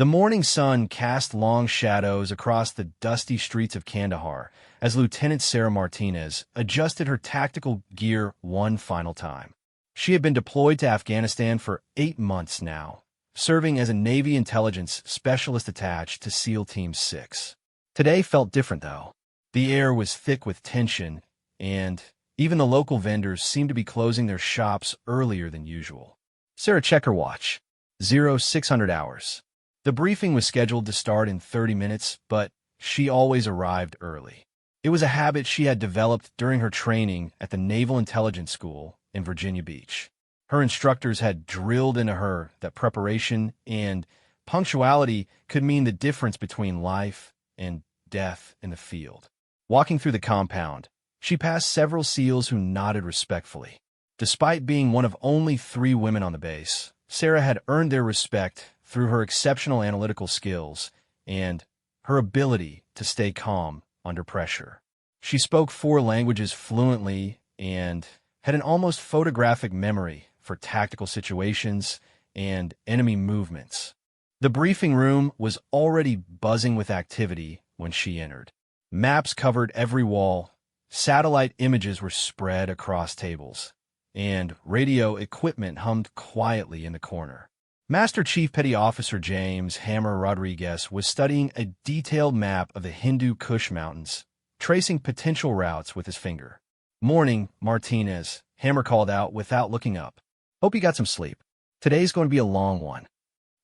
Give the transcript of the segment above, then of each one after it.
The morning sun cast long shadows across the dusty streets of Kandahar as Lieutenant Sarah Martinez adjusted her tactical gear one final time. She had been deployed to Afghanistan for 8 months now, serving as a Navy intelligence specialist attached to SEAL Team 6. Today felt different, though. The air was thick with tension, and even the local vendors seemed to be closing their shops earlier than usual. Sarah checked her watch. 0600 hours. The briefing was scheduled to start in 30 minutes, but she always arrived early. It was a habit she had developed during her training at the Naval Intelligence School in Virginia Beach. Her instructors had drilled into her that preparation and punctuality could mean the difference between life and death in the field. Walking through the compound, she passed several SEALs who nodded respectfully. Despite being one of only 3 women on the base, Sarah had earned their respect through her exceptional analytical skills and her ability to stay calm under pressure. She spoke 4 languages fluently and had an almost photographic memory for tactical situations and enemy movements. The briefing room was already buzzing with activity when she entered. Maps covered every wall, satellite images were spread across tables, and radio equipment hummed quietly in the corner. Master Chief Petty Officer James Hammer Rodriguez was studying a detailed map of the Hindu Kush Mountains, tracing potential routes with his finger. "Morning, Martinez," Hammer called out without looking up. "Hope you got some sleep. Today's going to be a long one."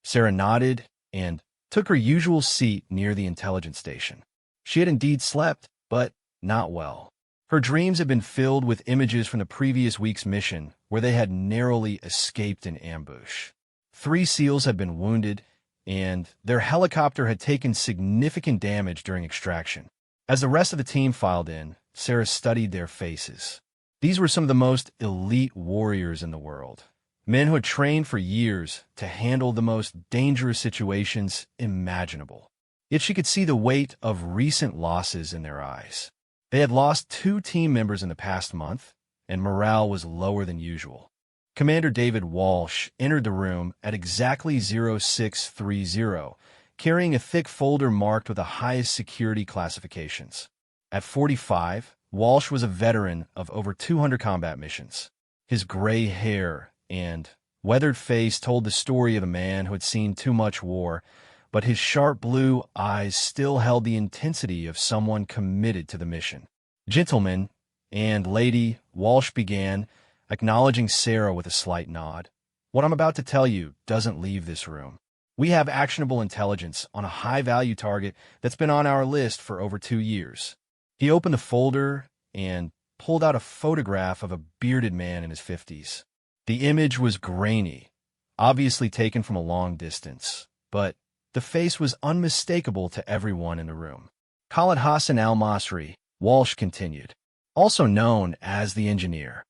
Sarah nodded and took her usual seat near the intelligence station. She had indeed slept, but not well. Her dreams had been filled with images from the previous week's mission, where they had narrowly escaped an ambush. 3 SEALs had been wounded, and their helicopter had taken significant damage during extraction. As the rest of the team filed in, Sarah studied their faces. These were some of the most elite warriors in the world, men who had trained for years to handle the most dangerous situations imaginable. Yet she could see the weight of recent losses in their eyes. They had lost 2 team members in the past month, and morale was lower than usual. Commander David Walsh entered the room at exactly 0630, carrying a thick folder marked with the highest security classifications. At 45, Walsh was a veteran of over 200 combat missions. His gray hair and weathered face told the story of a man who had seen too much war, but his sharp blue eyes still held the intensity of someone committed to the mission. "Gentlemen and lady," Walsh began, acknowledging Sarah with a slight nod. "What I'm about to tell you doesn't leave this room. We have actionable intelligence on a high-value target that's been on our list for over 2 years." He opened the folder and pulled out a photograph of a bearded man in his 50s. The image was grainy, obviously taken from a long distance, but the face was unmistakable to everyone in the room. "Khalid Hassan al-Masri," Walsh continued, "also known as the engineer.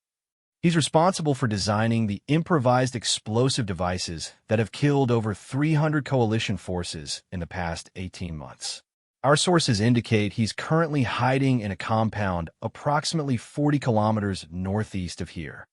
He's responsible for designing the improvised explosive devices that have killed over 300 coalition forces in the past 18 months. Our sources indicate he's currently hiding in a compound approximately 40 kilometers northeast of here."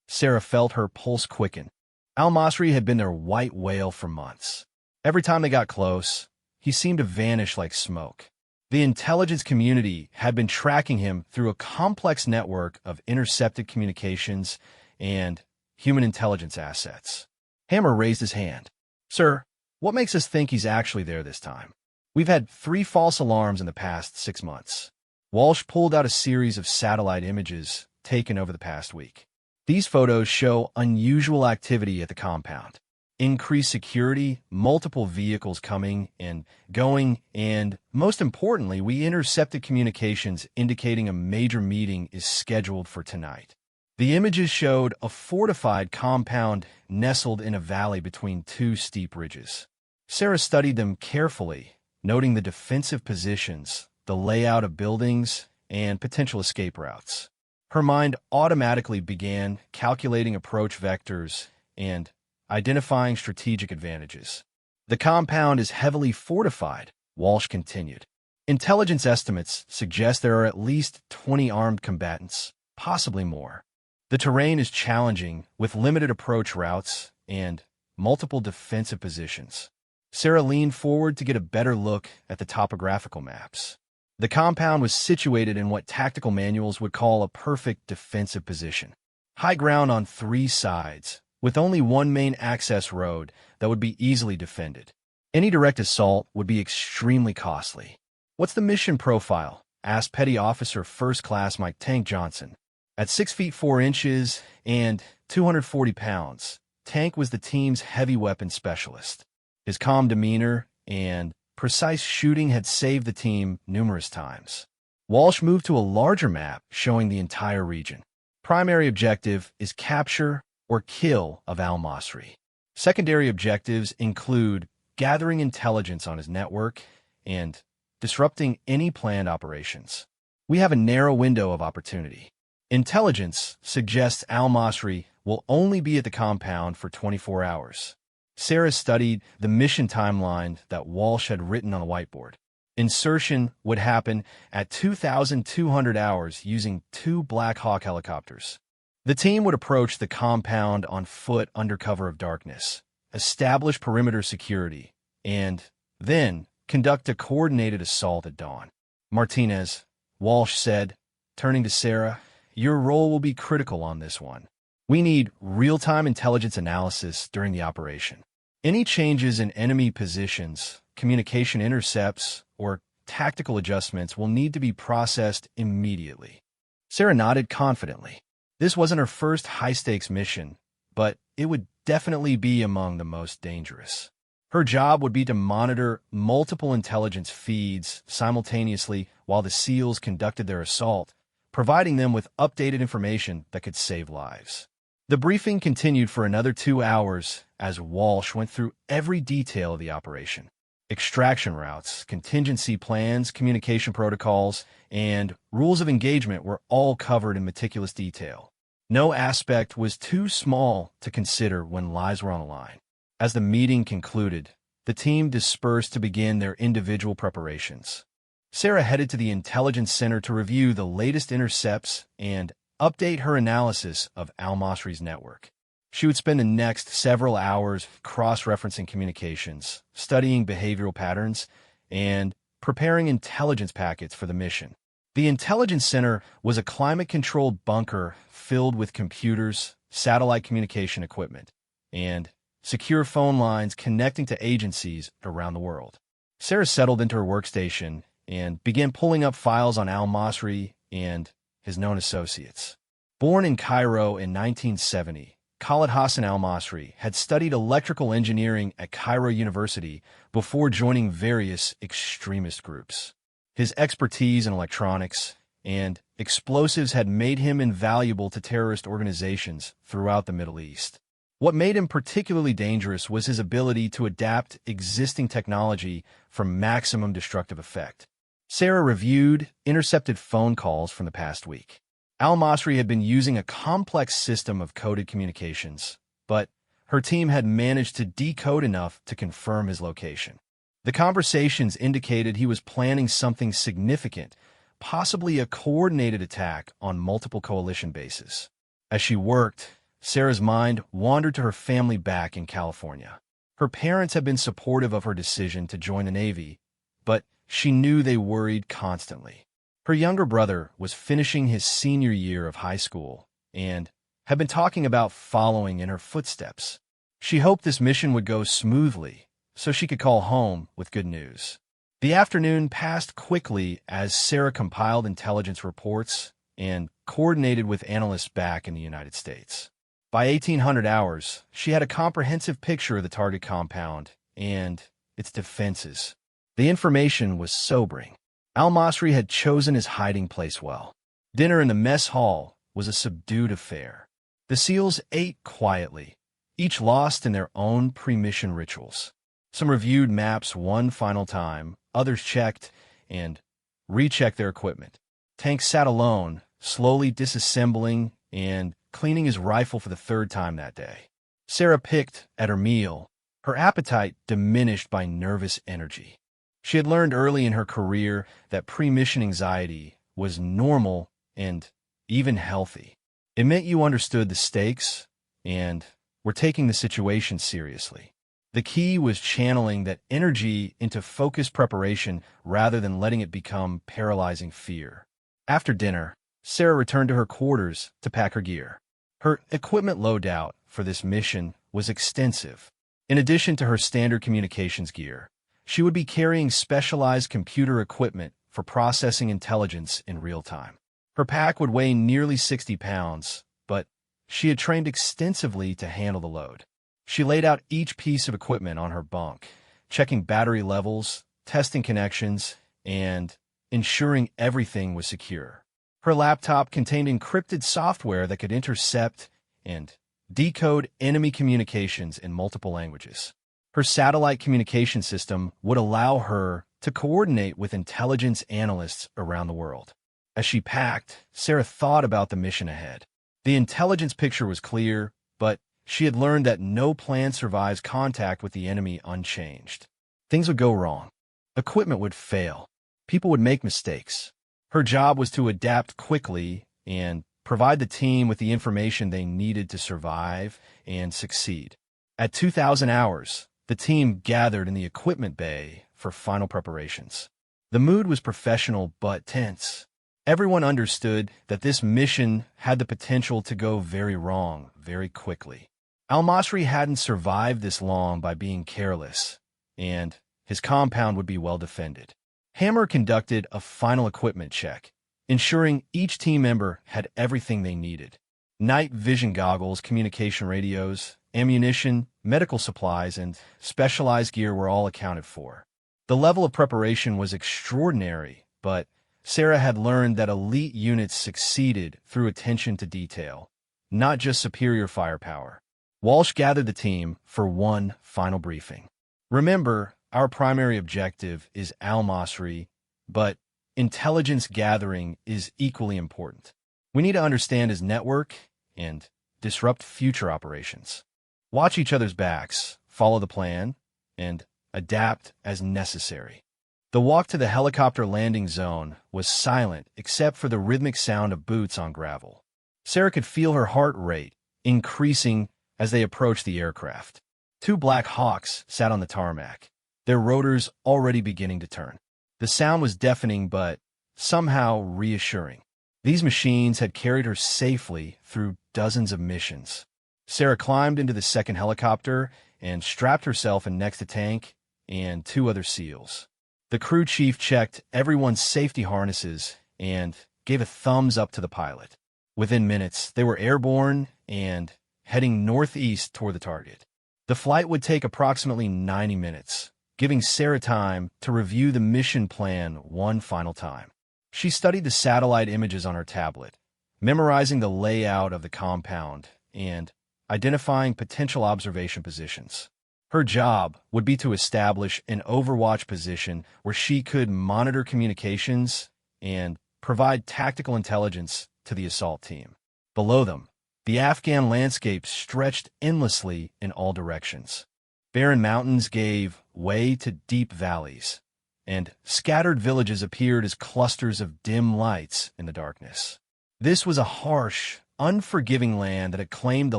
Sarah felt her pulse quicken. Al-Masri had been their white whale for months. Every time they got close, he seemed to vanish like smoke. The intelligence community had been tracking him through a complex network of intercepted communications and human intelligence assets. Hammer raised his hand. "Sir, what makes us think he's actually there this time? We've had 3 false alarms in the past 6 months." Walsh pulled out a series of satellite images taken over the past week. These photos show unusual activity at the compound. Increased security, multiple vehicles coming and going, and most importantly, we intercepted communications indicating a major meeting is scheduled for tonight. The images showed a fortified compound nestled in a valley between 2 steep ridges. Sarah studied them carefully, noting the defensive positions, the layout of buildings, and potential escape routes. Her mind automatically began calculating approach vectors and identifying strategic advantages. "The compound is heavily fortified," Walsh continued. "Intelligence estimates suggest there are at least 20 armed combatants, possibly more. The terrain is challenging, with limited approach routes and multiple defensive positions." Sarah leaned forward to get a better look at the topographical maps. The compound was situated in what tactical manuals would call a perfect defensive position. High ground on three sides, with only one main access road that would be easily defended. Any direct assault would be extremely costly. "What's the mission profile?" asked Petty Officer First Class Mike Tank Johnson. At 6 feet 4 inches and 240 pounds, Tank was the team's heavy weapons specialist. His calm demeanor and precise shooting had saved the team numerous times. Walsh moved to a larger map showing the entire region. Primary objective is capture or kill of al-Masri. Secondary objectives include gathering intelligence on his network and disrupting any planned operations. We have a narrow window of opportunity. Intelligence suggests al-Masri will only be at the compound for 24 hours. Sarah studied the mission timeline that Walsh had written on a whiteboard. Insertion would happen at 2,200 hours using 2 Black Hawk helicopters. The team would approach the compound on foot under cover of darkness, establish perimeter security, and then conduct a coordinated assault at dawn. "Martinez," Walsh said, turning to Sarah, "your role will be critical on this one. We need real-time intelligence analysis during the operation. Any changes in enemy positions, communication intercepts, or tactical adjustments will need to be processed immediately." Sarah nodded confidently. This wasn't her first high-stakes mission, but it would definitely be among the most dangerous. Her job would be to monitor multiple intelligence feeds simultaneously while the SEALs conducted their assault, providing them with updated information that could save lives. The briefing continued for another 2 hours as Walsh went through every detail of the operation. Extraction routes, contingency plans, communication protocols, and rules of engagement were all covered in meticulous detail. No aspect was too small to consider when lives were on the line. As the meeting concluded, the team dispersed to begin their individual preparations. Sarah headed to the Intelligence Center to review the latest intercepts and update her analysis of al-Masri's network. She would spend the next several hours cross-referencing communications, studying behavioral patterns, and preparing intelligence packets for the mission. The Intelligence Center was a climate-controlled bunker filled with computers, satellite communication equipment, and secure phone lines connecting to agencies around the world. Sarah settled into her workstation and began pulling up files on al-Masri and his known associates. Born in Cairo in 1970, Khalid Hassan al-Masri had studied electrical engineering at Cairo University before joining various extremist groups. His expertise in electronics and explosives had made him invaluable to terrorist organizations throughout the Middle East. What made him particularly dangerous was his ability to adapt existing technology for maximum destructive effect. Sarah reviewed intercepted phone calls from the past week. Al-Masri had been using a complex system of coded communications, but her team had managed to decode enough to confirm his location. The conversations indicated he was planning something significant, possibly a coordinated attack on multiple coalition bases. As she worked, Sarah's mind wandered to her family back in California. Her parents had been supportive of her decision to join the Navy, but she knew they worried constantly. Her younger brother was finishing his senior year of high school and had been talking about following in her footsteps. She hoped this mission would go smoothly so she could call home with good news. The afternoon passed quickly as Sarah compiled intelligence reports and coordinated with analysts back in the United States. By 1800 hours, she had a comprehensive picture of the target compound and its defenses. The information was sobering. Al-Masri had chosen his hiding place well. Dinner in the mess hall was a subdued affair. The SEALs ate quietly, each lost in their own pre-mission rituals. Some reviewed maps one final time, others checked and rechecked their equipment. Tank sat alone, slowly disassembling and cleaning his rifle for the 3rd time that day. Sarah picked at her meal, her appetite diminished by nervous energy. She had learned early in her career that pre-mission anxiety was normal and even healthy. It meant you understood the stakes and were taking the situation seriously. The key was channeling that energy into focused preparation rather than letting it become paralyzing fear. After dinner, Sarah returned to her quarters to pack her gear. Her equipment loadout for this mission was extensive. In addition to her standard communications gear, she would be carrying specialized computer equipment for processing intelligence in real time. Her pack would weigh nearly 60 pounds, but she had trained extensively to handle the load. She laid out each piece of equipment on her bunk, checking battery levels, testing connections, and ensuring everything was secure. Her laptop contained encrypted software that could intercept and decode enemy communications in multiple languages. Her satellite communication system would allow her to coordinate with intelligence analysts around the world. As she packed, Sarah thought about the mission ahead. The intelligence picture was clear, but she had learned that no plan survives contact with the enemy unchanged. Things would go wrong. Equipment would fail. People would make mistakes. Her job was to adapt quickly and provide the team with the information they needed to survive and succeed. At 2,000 hours, the team gathered in the equipment bay for final preparations. The mood was professional but tense. Everyone understood that this mission had the potential to go very wrong very quickly. Al-Masri hadn't survived this long by being careless, and his compound would be well defended. Hammer conducted a final equipment check, ensuring each team member had everything they needed. Night vision goggles, communication radios, ammunition, medical supplies, and specialized gear were all accounted for. The level of preparation was extraordinary, but Sarah had learned that elite units succeeded through attention to detail, not just superior firepower. Walsh gathered the team for one final briefing. Remember, our primary objective is Al-Masri, but intelligence gathering is equally important. We need to understand his network and disrupt future operations. Watch each other's backs, follow the plan, and adapt as necessary. The walk to the helicopter landing zone was silent except for the rhythmic sound of boots on gravel. Sarah could feel her heart rate increasing as they approached the aircraft. Two Black Hawks sat on the tarmac, their rotors already beginning to turn. The sound was deafening but somehow reassuring. These machines had carried her safely through dozens of missions. Sarah climbed into the second helicopter and strapped herself in next to Tank and two other SEALs. The crew chief checked everyone's safety harnesses and gave a thumbs up to the pilot. Within minutes, they were airborne and heading northeast toward the target. The flight would take approximately 90 minutes, giving Sarah time to review the mission plan one final time. She studied the satellite images on her tablet, memorizing the layout of the compound and identifying potential observation positions. Her job would be to establish an overwatch position where she could monitor communications and provide tactical intelligence to the assault team. Below them, the Afghan landscape stretched endlessly in all directions. Barren mountains gave way to deep valleys, and scattered villages appeared as clusters of dim lights in the darkness. This was a harsh, unforgiving land that had claimed the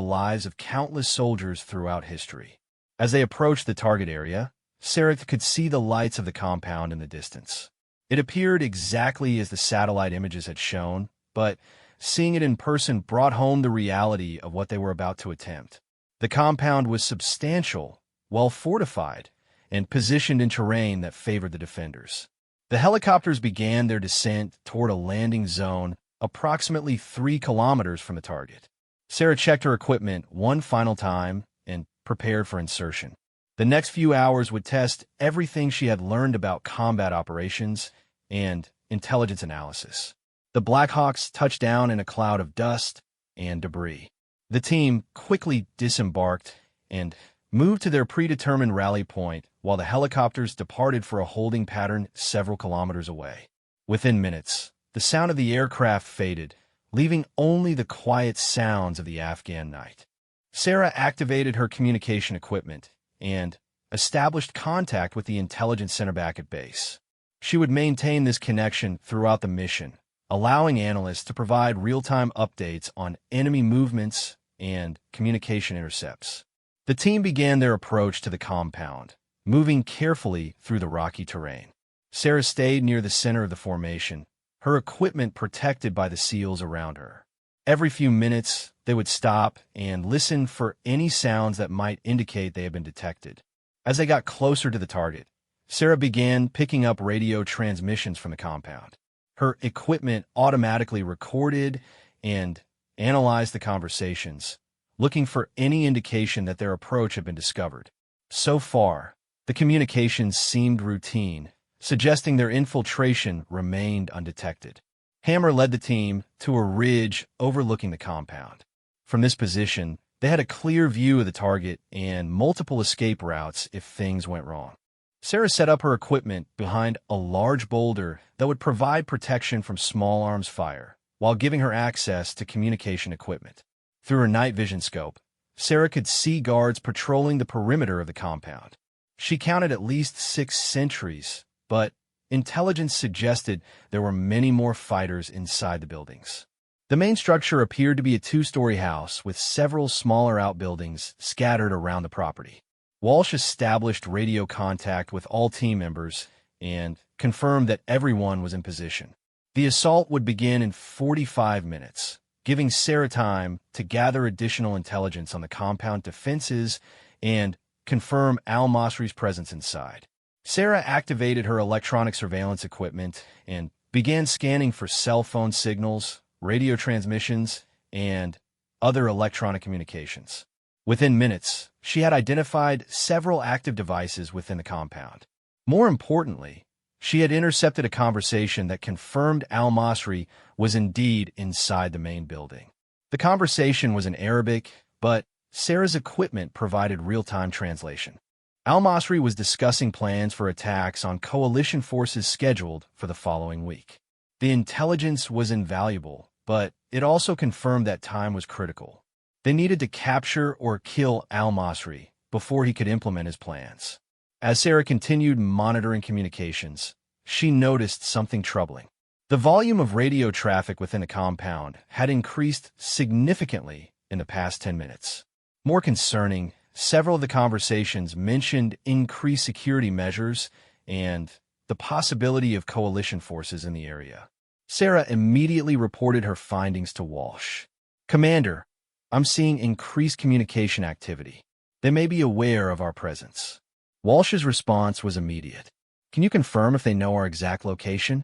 lives of countless soldiers throughout history. As they approached the target area, Sarah could see the lights of the compound in the distance. It appeared exactly as the satellite images had shown, but seeing it in person brought home the reality of what they were about to attempt. The compound was substantial, well fortified, and positioned in terrain that favored the defenders. The helicopters began their descent toward a landing zone approximately 3 kilometers from the target. Sarah checked her equipment one final time and prepared for insertion. The next few hours would test everything she had learned about combat operations and intelligence analysis. The Blackhawks touched down in a cloud of dust and debris. The team quickly disembarked and moved to their predetermined rally point while the helicopters departed for a holding pattern several kilometers away. Within minutes, the sound of the aircraft faded, leaving only the quiet sounds of the Afghan night. Sarah activated her communication equipment and established contact with the intelligence center back at base. She would maintain this connection throughout the mission, allowing analysts to provide real-time updates on enemy movements and communication intercepts. The team began their approach to the compound, moving carefully through the rocky terrain. Sarah stayed near the center of the formation, her equipment protected by the seals around her. Every few minutes, they would stop and listen for any sounds that might indicate they had been detected. As they got closer to the target, Sarah began picking up radio transmissions from the compound. Her equipment automatically recorded and analyzed the conversations, looking for any indication that their approach had been discovered. So far, the communications seemed routine, suggesting their infiltration remained undetected. Hammer led the team to a ridge overlooking the compound. From this position, they had a clear view of the target and multiple escape routes if things went wrong. Sarah set up her equipment behind a large boulder that would provide protection from small arms fire, while giving her access to communication equipment. Through her night vision scope, Sarah could see guards patrolling the perimeter of the compound. She counted at least 6 sentries, but intelligence suggested there were many more fighters inside the buildings. The main structure appeared to be a 2-story house with several smaller outbuildings scattered around the property. Walsh established radio contact with all team members and confirmed that everyone was in position. The assault would begin in 45 minutes, giving Sarah time to gather additional intelligence on the compound defenses and confirm al-Masri's presence inside. Sarah activated her electronic surveillance equipment and began scanning for cell phone signals, radio transmissions, and other electronic communications. Within minutes, she had identified several active devices within the compound. More importantly, she had intercepted a conversation that confirmed al-Masri was indeed inside the main building. The conversation was in Arabic, but Sarah's equipment provided real-time translation. Al-Masri was discussing plans for attacks on coalition forces scheduled for the following week. The intelligence was invaluable, but it also confirmed that time was critical. They needed to capture or kill al-Masri before he could implement his plans. As Sarah continued monitoring communications, she noticed something troubling. The volume of radio traffic within the compound had increased significantly in the past 10 minutes. More concerning, several of the conversations mentioned increased security measures and the possibility of coalition forces in the area. Sarah immediately reported her findings to Walsh. "Commander, I'm seeing increased communication activity. They may be aware of our presence." Walsh's response was immediate. "Can you confirm if they know our exact location?"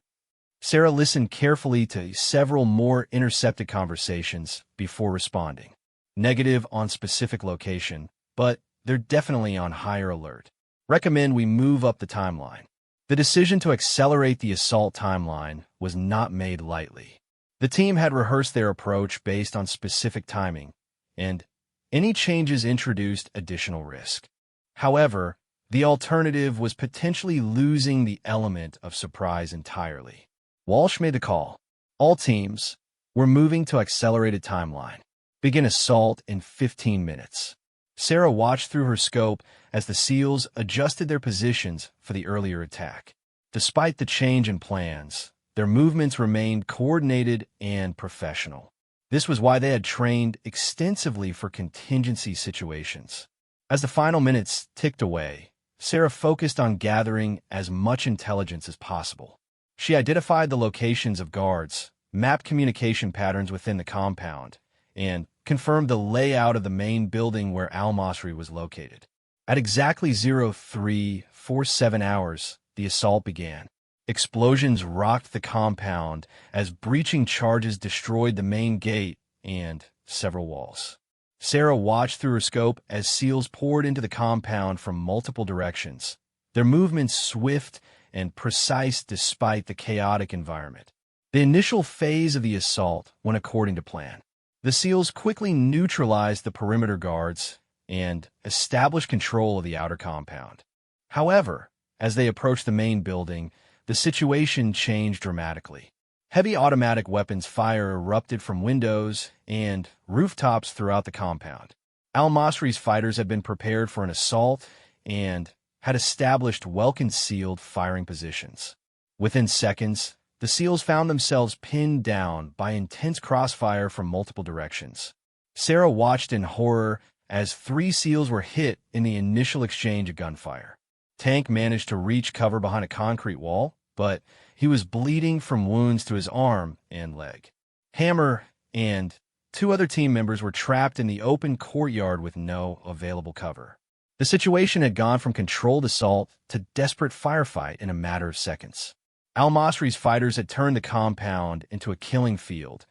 Sarah listened carefully to several more intercepted conversations before responding. "Negative on specific location, but they're definitely on higher alert. Recommend we move up the timeline." The decision to accelerate the assault timeline was not made lightly. The team had rehearsed their approach based on specific timing, and any changes introduced additional risk. However, the alternative was potentially losing the element of surprise entirely. Walsh made the call. All teams were moving to accelerated timeline. Begin assault in 15 minutes. Sarah watched through her scope as the SEALs adjusted their positions for the earlier attack. Despite the change in plans, their movements remained coordinated and professional. This was why they had trained extensively for contingency situations. As the final minutes ticked away, Sarah focused on gathering as much intelligence as possible. She identified the locations of guards, mapped communication patterns within the compound, and confirmed the layout of the main building where al-Masri was located. At exactly 0347 hours, the assault began. Explosions rocked the compound as breaching charges destroyed the main gate and several walls. Sarah watched through her scope as SEALs poured into the compound from multiple directions, their movements swift and precise despite the chaotic environment. The initial phase of the assault went according to plan. The SEALs quickly neutralized the perimeter guards and established control of the outer compound. However, as they approached the main building, the situation changed dramatically. Heavy automatic weapons fire erupted from windows and rooftops throughout the compound. Al-Masri's fighters had been prepared for an assault and had established well-concealed firing positions. Within seconds, the SEALs found themselves pinned down by intense crossfire from multiple directions. Sarah watched in horror as 3 SEALs were hit in the initial exchange of gunfire. Tank managed to reach cover behind a concrete wall, but he was bleeding from wounds to his arm and leg. Hammer and 2 other team members were trapped in the open courtyard with no available cover. The situation had gone from controlled assault to desperate firefight in a matter of seconds. Al-Masri's fighters had turned the compound into a killing field,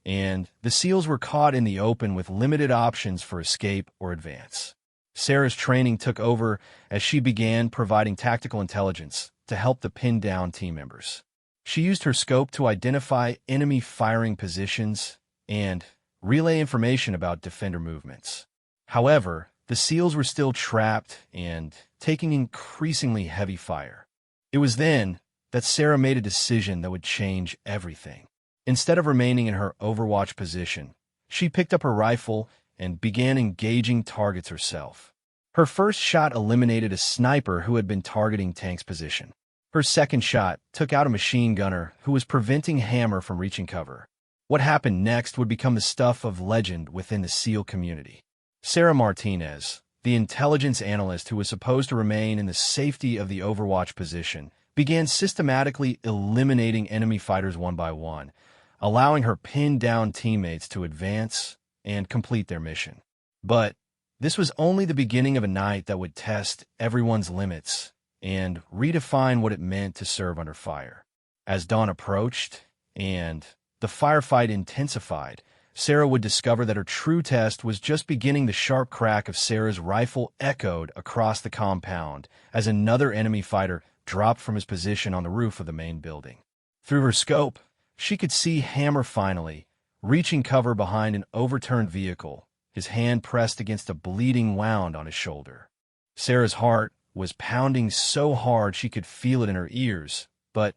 and the SEALs were caught in the open with limited options for escape or advance. Sarah's training took over as she began providing tactical intelligence to help the pinned-down team members. She used her scope to identify enemy firing positions and relay information about defender movements. However, the SEALs were still trapped and taking increasingly heavy fire. It was then that Sarah made a decision that would change everything. Instead of remaining in her overwatch position, she picked up her rifle and began engaging targets herself. Her first shot eliminated a sniper who had been targeting Tank's position. Her second shot took out a machine gunner who was preventing Hammer from reaching cover. What happened next would become the stuff of legend within the SEAL community. Sarah Martinez, the intelligence analyst who was supposed to remain in the safety of the overwatch position, began systematically eliminating enemy fighters one by one, allowing her pinned-down teammates to advance and complete their mission. But this was only the beginning of a night that would test everyone's limits and redefine what it meant to serve under fire. As dawn approached and the firefight intensified, Sarah would discover that her true test was just beginning. The sharp crack of Sarah's rifle echoed across the compound as another enemy fighter dropped from his position on the roof of the main building. Through her scope, she could see Hammer finally reaching cover behind an overturned vehicle, his hand pressed against a bleeding wound on his shoulder. Sarah's heart was pounding so hard she could feel it in her ears, but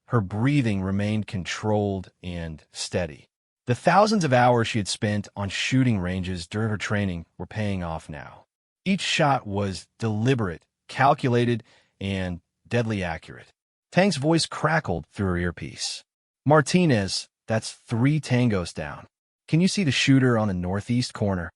her breathing remained controlled and steady. The thousands of hours she had spent on shooting ranges during her training were paying off now. Each shot was deliberate, calculated, and deadly accurate. Tank's voice crackled through her earpiece. "Martinez, that's 3 tangos down. Can you see the shooter on the northeast corner?"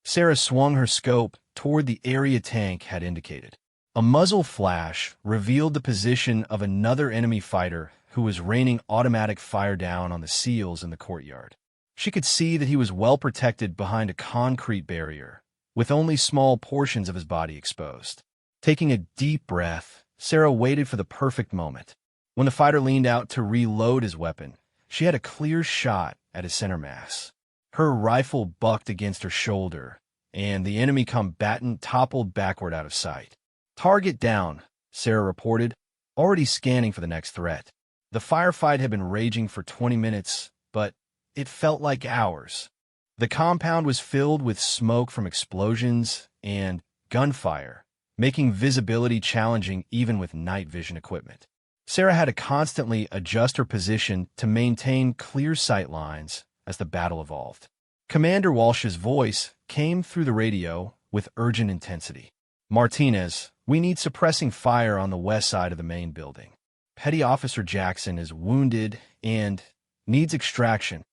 Sarah swung her scope toward the area Tank had indicated. A muzzle flash revealed the position of another enemy fighter who was raining automatic fire down on the SEALs in the courtyard. She could see that he was well protected behind a concrete barrier, with only small portions of his body exposed. Taking a deep breath, Sarah waited for the perfect moment. When the fighter leaned out to reload his weapon, she had a clear shot at his center mass. Her rifle bucked against her shoulder, and the enemy combatant toppled backward out of sight. "Target down," Sarah reported, already scanning for the next threat. The firefight had been raging for 20 minutes, but it felt like hours. The compound was filled with smoke from explosions and gunfire, making visibility challenging even with night vision equipment. Sarah had to constantly adjust her position to maintain clear sight lines as the battle evolved. Commander Walsh's voice came through the radio with urgent intensity. "Martinez, we need suppressing fire on the west side of the main building. Petty Officer Jackson is wounded and needs extraction."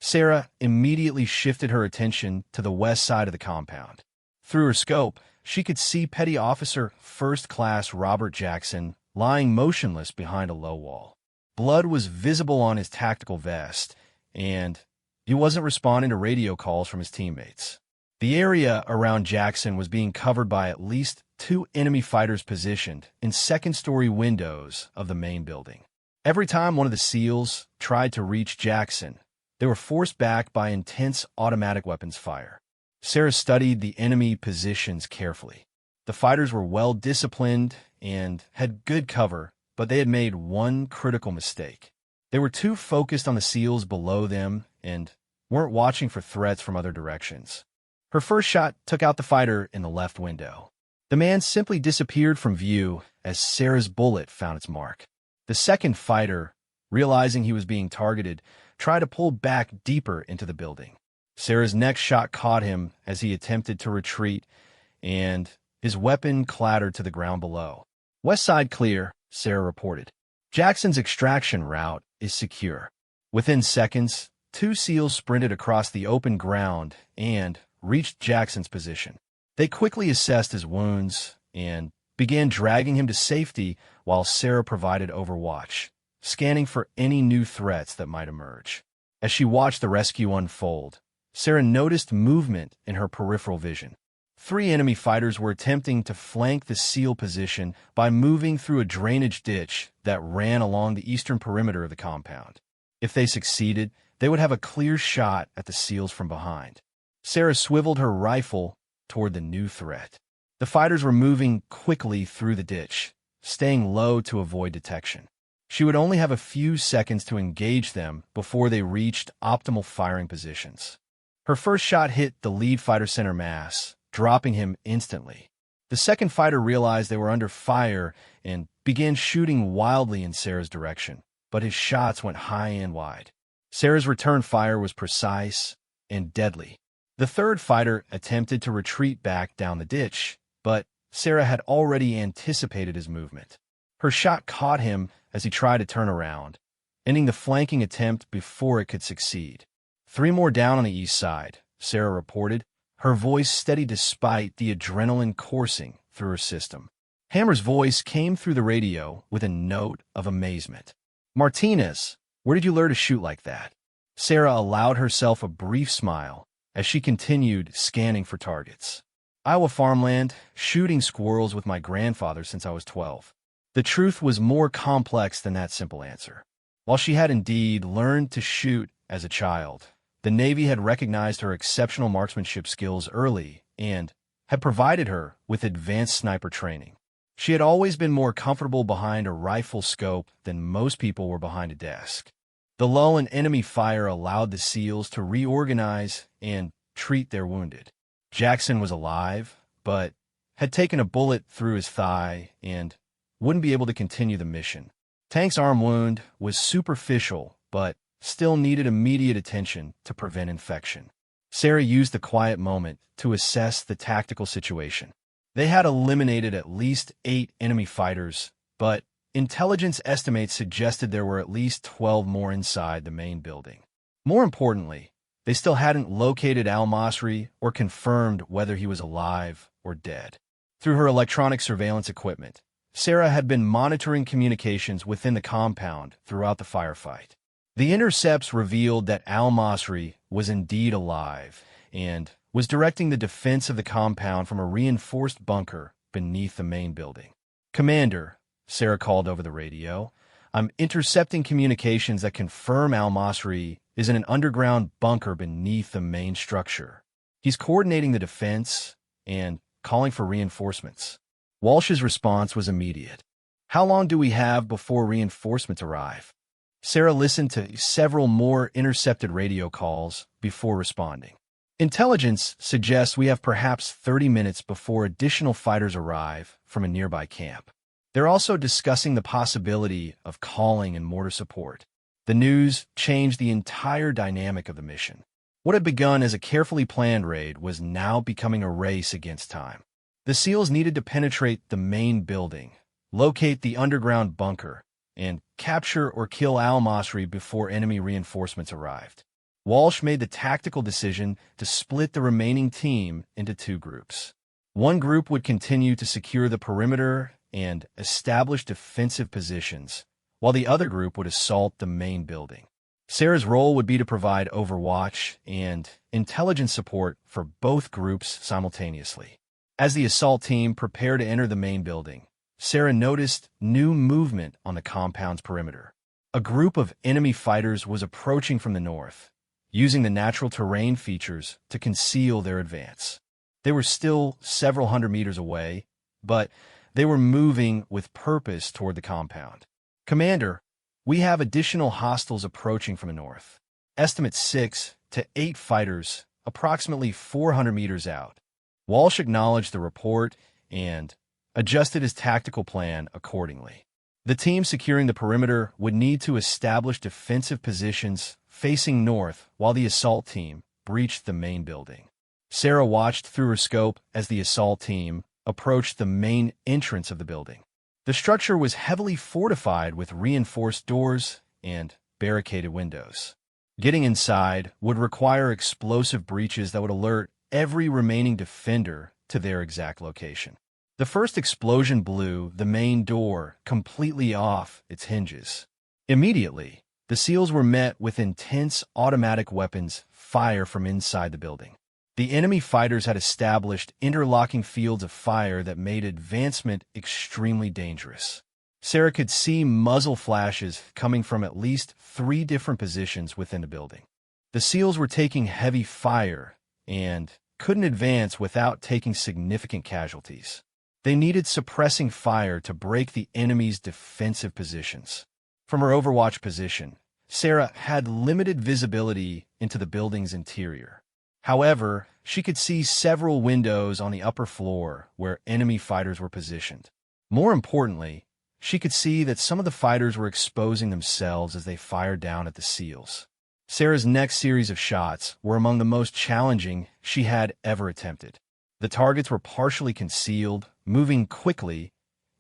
Sarah immediately shifted her attention to the west side of the compound. Through her scope, she could see Petty Officer First Class Robert Jackson lying motionless behind a low wall. Blood was visible on his tactical vest, and he wasn't responding to radio calls from his teammates. The area around Jackson was being covered by at least 2 enemy fighters positioned in second-story windows of the main building. Every time one of the SEALs tried to reach Jackson, they were forced back by intense automatic weapons fire. Sarah studied the enemy positions carefully. The fighters were well-disciplined and had good cover, but they had made one critical mistake. They were too focused on the SEALs below them and weren't watching for threats from other directions. Her first shot took out the fighter in the left window. The man simply disappeared from view as Sarah's bullet found its mark. The second fighter, realizing he was being targeted, tried to pull back deeper into the building. Sarah's next shot caught him as he attempted to retreat, and his weapon clattered to the ground below. "West side clear," Sarah reported. "Jackson's extraction route is secure." Within seconds, 2 SEALs sprinted across the open ground and, reached Jackson's position. They quickly assessed his wounds and began dragging him to safety while Sarah provided overwatch, scanning for any new threats that might emerge. As she watched the rescue unfold, Sarah noticed movement in her peripheral vision. 3 enemy fighters were attempting to flank the SEAL position by moving through a drainage ditch that ran along the eastern perimeter of the compound. If they succeeded, they would have a clear shot at the SEALs from behind. Sarah swiveled her rifle toward the new threat. The fighters were moving quickly through the ditch, staying low to avoid detection. She would only have a few seconds to engage them before they reached optimal firing positions. Her first shot hit the lead fighter center mass, dropping him instantly. The second fighter realized they were under fire and began shooting wildly in Sarah's direction, but his shots went high and wide. Sarah's return fire was precise and deadly. The third fighter attempted to retreat back down the ditch, but Sarah had already anticipated his movement. Her shot caught him as he tried to turn around, ending the flanking attempt before it could succeed. 3 more down on the east side, Sarah reported, her voice steady despite the adrenaline coursing through her system. Hammer's voice came through the radio with a note of amazement. "Martinez, where did you learn to shoot like that?" Sarah allowed herself a brief smile as she continued scanning for targets. "Iowa farmland, shooting squirrels with my grandfather since I was 12. The truth was more complex than that simple answer. While she had indeed learned to shoot as a child, the Navy had recognized her exceptional marksmanship skills early and had provided her with advanced sniper training. She had always been more comfortable behind a rifle scope than most people were behind a desk. The lull in enemy fire allowed the SEALs to reorganize and treat their wounded. Jackson was alive, but had taken a bullet through his thigh and wouldn't be able to continue the mission. Tank's arm wound was superficial, but still needed immediate attention to prevent infection. Sarah used the quiet moment to assess the tactical situation. They had eliminated at least 8 enemy fighters, but intelligence estimates suggested there were at least 12 more inside the main building. More importantly, they still hadn't located al-Masri or confirmed whether he was alive or dead. Through her electronic surveillance equipment, Sarah had been monitoring communications within the compound throughout the firefight. The intercepts revealed that al-Masri was indeed alive and was directing the defense of the compound from a reinforced bunker beneath the main building. "Commander," Sarah called over the radio, "I'm intercepting communications that confirm al-Masri is in an underground bunker beneath the main structure. He's coordinating the defense and calling for reinforcements." Walsh's response was immediate. "How long do we have before reinforcements arrive?" Sarah listened to several more intercepted radio calls before responding. "Intelligence suggests we have perhaps 30 minutes before additional fighters arrive from a nearby camp. They're also discussing the possibility of calling in mortar support." The news changed the entire dynamic of the mission. What had begun as a carefully planned raid was now becoming a race against time. The SEALs needed to penetrate the main building, locate the underground bunker, and capture or kill al-Masri before enemy reinforcements arrived. Walsh made the tactical decision to split the remaining team into 2 groups. One group would continue to secure the perimeter and establish defensive positions, while the other group would assault the main building. Sarah's role would be to provide overwatch and intelligence support for both groups simultaneously. As the assault team prepared to enter the main building, Sarah noticed new movement on the compound's perimeter. A group of enemy fighters was approaching from the north, using the natural terrain features to conceal their advance. They were still several hundred meters away, but they were moving with purpose toward the compound. "Commander, we have additional hostiles approaching from the north. Estimate 6 to 8 fighters, approximately 400 meters out." Walsh acknowledged the report and adjusted his tactical plan accordingly. The team securing the perimeter would need to establish defensive positions facing north while the assault team breached the main building. Sarah watched through her scope as the assault team approached the main entrance of the building. The structure was heavily fortified with reinforced doors and barricaded windows. Getting inside would require explosive breaches that would alert every remaining defender to their exact location. The first explosion blew the main door completely off its hinges. Immediately, the SEALs were met with intense automatic weapons fire from inside the building. The enemy fighters had established interlocking fields of fire that made advancement extremely dangerous. Sarah could see muzzle flashes coming from at least 3 different positions within the building. The SEALs were taking heavy fire and couldn't advance without taking significant casualties. They needed suppressing fire to break the enemy's defensive positions. From her overwatch position, Sarah had limited visibility into the building's interior. However, she could see several windows on the upper floor where enemy fighters were positioned. More importantly, she could see that some of the fighters were exposing themselves as they fired down at the SEALs. Sarah's next series of shots were among the most challenging she had ever attempted. The targets were partially concealed, moving quickly,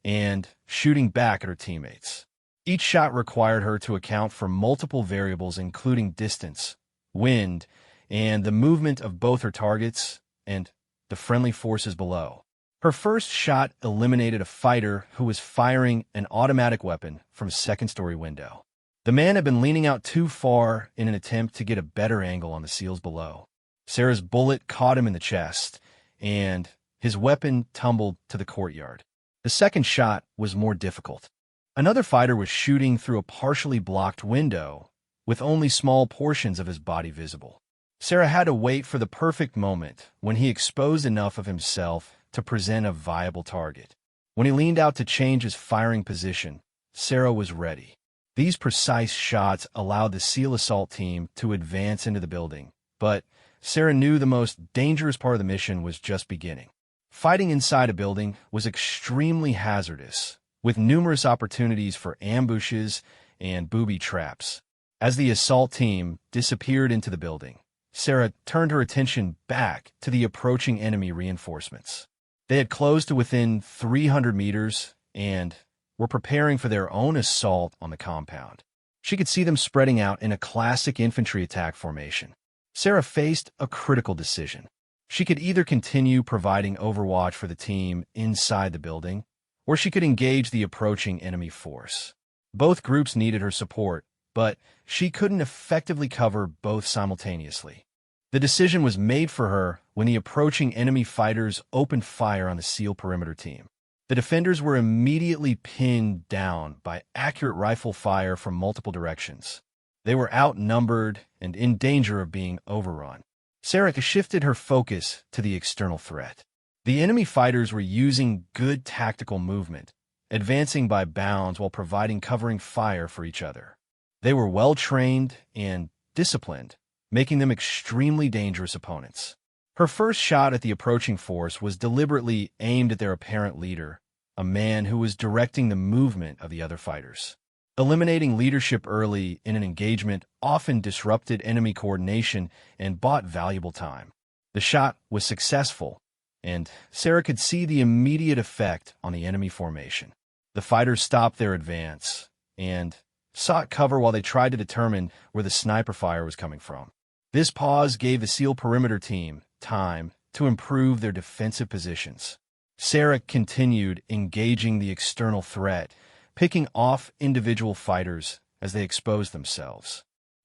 and shooting back at her teammates. Each shot required her to account for multiple variables including distance, wind, and the movement of both her targets and the friendly forces below. Her first shot eliminated a fighter who was firing an automatic weapon from a second-story window. The man had been leaning out too far in an attempt to get a better angle on the SEALs below. Sarah's bullet caught him in the chest, and his weapon tumbled to the courtyard. The second shot was more difficult. Another fighter was shooting through a partially blocked window, with only small portions of his body visible. Sarah had to wait for the perfect moment when he exposed enough of himself to present a viable target. When he leaned out to change his firing position, Sarah was ready. These precise shots allowed the SEAL assault team to advance into the building, but Sarah knew the most dangerous part of the mission was just beginning. Fighting inside a building was extremely hazardous, with numerous opportunities for ambushes and booby traps. As the assault team disappeared into the building, Sarah turned her attention back to the approaching enemy reinforcements. They had closed to within 300 meters and were preparing for their own assault on the compound. She could see them spreading out in a classic infantry attack formation. Sarah faced a critical decision. She could either continue providing overwatch for the team inside the building, or she could engage the approaching enemy force. Both groups needed her support, but she couldn't effectively cover both simultaneously. The decision was made for her when the approaching enemy fighters opened fire on the SEAL perimeter team. The defenders were immediately pinned down by accurate rifle fire from multiple directions. They were outnumbered and in danger of being overrun. Sarah shifted her focus to the external threat. The enemy fighters were using good tactical movement, advancing by bounds while providing covering fire for each other. They were well-trained and disciplined, making them extremely dangerous opponents. Her first shot at the approaching force was deliberately aimed at their apparent leader, a man who was directing the movement of the other fighters. Eliminating leadership early in an engagement often disrupted enemy coordination and bought valuable time. The shot was successful, and Sarah could see the immediate effect on the enemy formation. The fighters stopped their advance and sought cover while they tried to determine where the sniper fire was coming from. This pause gave the SEAL perimeter team time to improve their defensive positions. Sarah continued engaging the external threat, picking off individual fighters as they exposed themselves.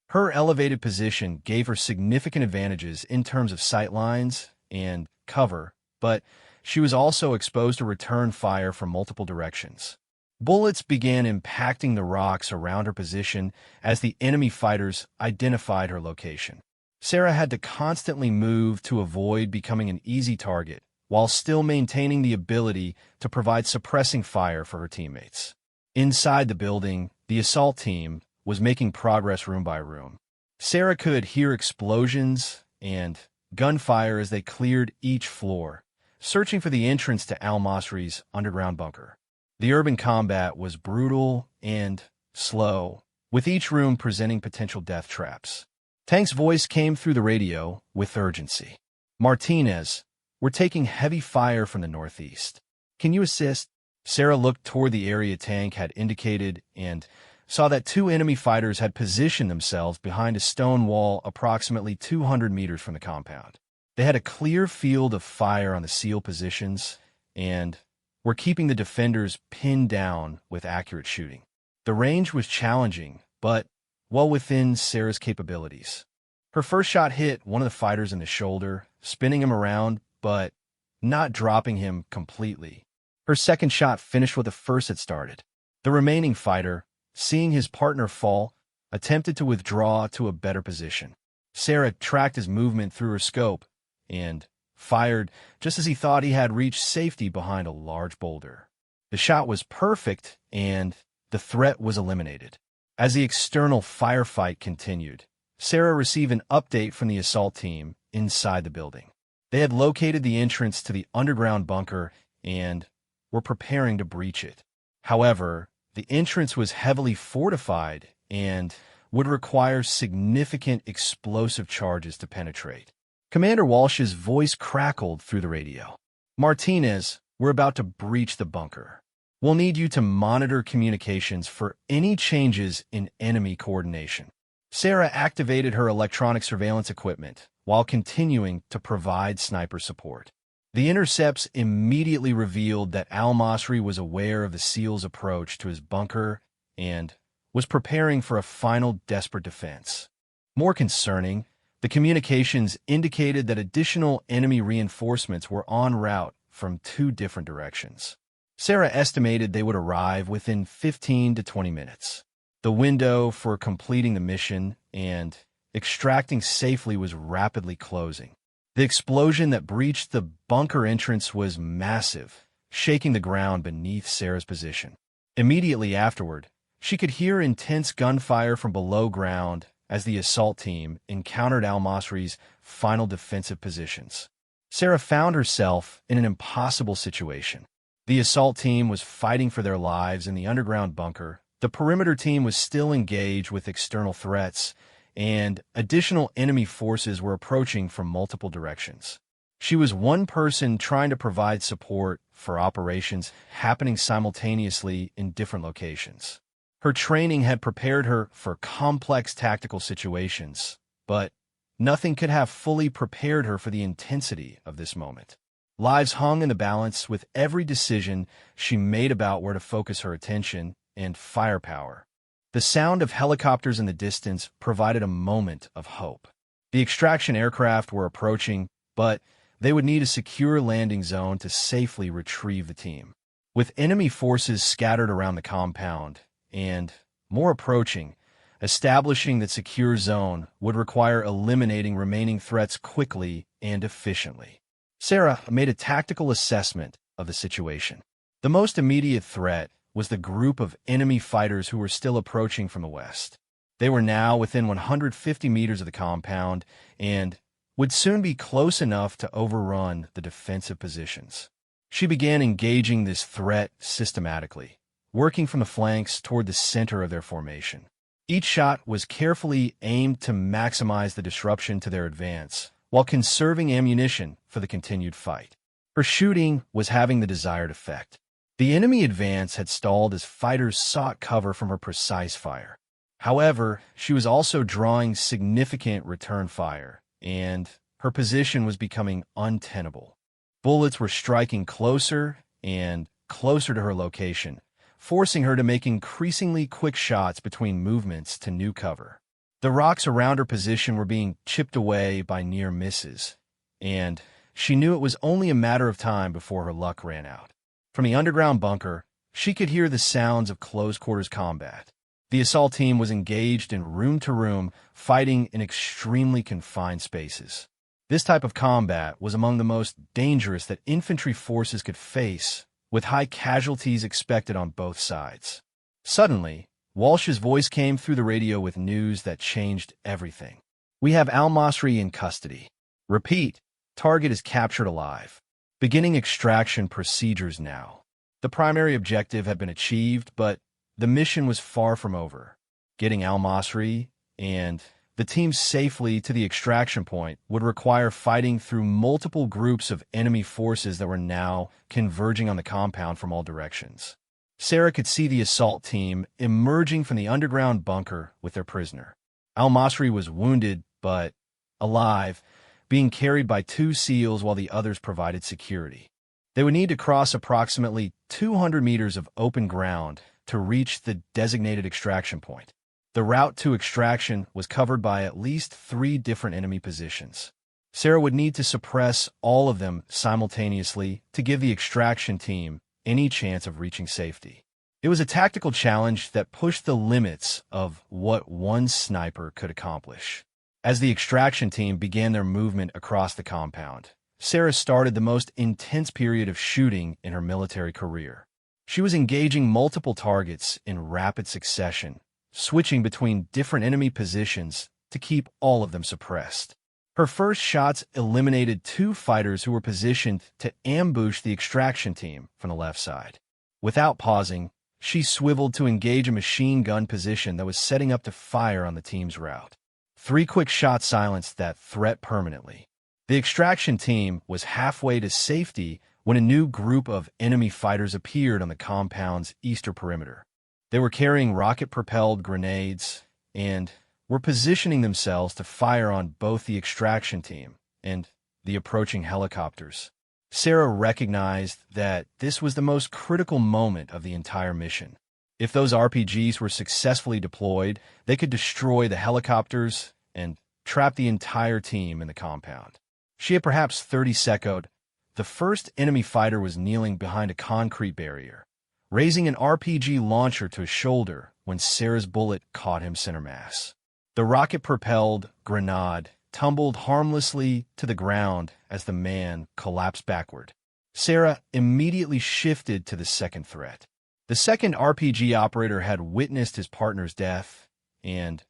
Her elevated position gave her significant advantages in terms of sight lines and cover, but she was also exposed to return fire from multiple directions. Bullets began impacting the rocks around her position as the enemy fighters identified her location. Sarah had to constantly move to avoid becoming an easy target, while still maintaining the ability to provide suppressing fire for her teammates. Inside the building, the assault team was making progress room by room. Sarah could hear explosions and gunfire as they cleared each floor, searching for the entrance to Al-Masri's underground bunker. The urban combat was brutal and slow, with each room presenting potential death traps. Tank's voice came through the radio with urgency. "Martinez, we're taking heavy fire from the northeast. Can you assist?" Sarah looked toward the area Tank had indicated and saw that 2 enemy fighters had positioned themselves behind a stone wall approximately 200 meters from the compound. They had a clear field of fire on the SEAL positions and were keeping the defenders pinned down with accurate shooting. The range was challenging, but well within Sarah's capabilities. Her first shot hit one of the fighters in the shoulder, spinning him around, but not dropping him completely. Her second shot finished what the first had started. The remaining fighter, seeing his partner fall, attempted to withdraw to a better position. Sarah tracked his movement through her scope and fired just as he thought he had reached safety behind a large boulder. The shot was perfect, and the threat was eliminated. As the external firefight continued, Sarah received an update from the assault team inside the building. They had located the entrance to the underground bunker and were preparing to breach it. However, the entrance was heavily fortified and would require significant explosive charges to penetrate. Commander Walsh's voice crackled through the radio. "Martinez, we're about to breach the bunker. We'll need you to monitor communications for any changes in enemy coordination." Sarah activated her electronic surveillance equipment while continuing to provide sniper support. The intercepts immediately revealed that Al-Masri was aware of the SEAL's approach to his bunker and was preparing for a final desperate defense. More concerning, the communications indicated that additional enemy reinforcements were en route from 2 different directions. Sarah estimated they would arrive within 15 to 20 minutes. The window for completing the mission and extracting safely was rapidly closing. The explosion that breached the bunker entrance was massive, shaking the ground beneath Sarah's position. Immediately afterward, she could hear intense gunfire from below ground as the assault team encountered Al-Masri's final defensive positions. Sarah found herself in an impossible situation. The assault team was fighting for their lives in the underground bunker. The perimeter team was still engaged with external threats, and additional enemy forces were approaching from multiple directions. She was one person trying to provide support for operations happening simultaneously in different locations. Her training had prepared her for complex tactical situations, but nothing could have fully prepared her for the intensity of this moment. Lives hung in the balance with every decision she made about where to focus her attention and firepower. The sound of helicopters in the distance provided a moment of hope. The extraction aircraft were approaching, but they would need a secure landing zone to safely retrieve the team. With enemy forces scattered around the compound and more approaching, establishing that secure zone would require eliminating remaining threats quickly and efficiently. Sarah made a tactical assessment of the situation. The most immediate threat was the group of enemy fighters who were still approaching from the west. They were now within 150 meters of the compound and would soon be close enough to overrun the defensive positions. She began engaging this threat systematically, working from the flanks toward the center of their formation. Each shot was carefully aimed to maximize the disruption to their advance, while conserving ammunition for the continued fight. Her shooting was having the desired effect. The enemy advance had stalled as fighters sought cover from her precise fire. However, she was also drawing significant return fire, and her position was becoming untenable. Bullets were striking closer and closer to her location, forcing her to make increasingly quick shots between movements to new cover. The rocks around her position were being chipped away by near misses, and she knew it was only a matter of time before her luck ran out. From the underground bunker, she could hear the sounds of close-quarters combat. The assault team was engaged in room-to-room, fighting in extremely confined spaces. This type of combat was among the most dangerous that infantry forces could face, with high casualties expected on both sides. Suddenly, Walsh's voice came through the radio with news that changed everything. "We have Al-Masri in custody. Repeat, target is captured alive. Beginning extraction procedures now." The primary objective had been achieved, but the mission was far from over. Getting Al-Masri and the team safely to the extraction point would require fighting through multiple groups of enemy forces that were now converging on the compound from all directions. Sarah could see the assault team emerging from the underground bunker with their prisoner. Al-Masri was wounded, but alive, being carried by 2 SEALs while the others provided security. They would need to cross approximately 200 meters of open ground to reach the designated extraction point. The route to extraction was covered by at least 3 different enemy positions. Sarah would need to suppress all of them simultaneously to give the extraction team any chance of reaching safety. It was a tactical challenge that pushed the limits of what one sniper could accomplish. As the extraction team began their movement across the compound, Sarah started the most intense period of shooting in her military career. She was engaging multiple targets in rapid succession, switching between different enemy positions to keep all of them suppressed. Her first shots eliminated 2 fighters who were positioned to ambush the extraction team from the left side. Without pausing, she swiveled to engage a machine gun position that was setting up to fire on the team's route. 3 quick shots silenced that threat permanently. The extraction team was halfway to safety when a new group of enemy fighters appeared on the compound's eastern perimeter. They were carrying rocket-propelled grenades and were positioning themselves to fire on both the extraction team and the approaching helicopters. Sarah recognized that this was the most critical moment of the entire mission. If those RPGs were successfully deployed, they could destroy the helicopters and trap the entire team in the compound. She had perhaps 30 seconds. The first enemy fighter was kneeling behind a concrete barrier, raising an RPG launcher to his shoulder when Sarah's bullet caught him center mass. The rocket-propelled grenade tumbled harmlessly to the ground as the man collapsed backward. Sarah immediately shifted to the second threat. The second RPG operator had witnessed his partner's death and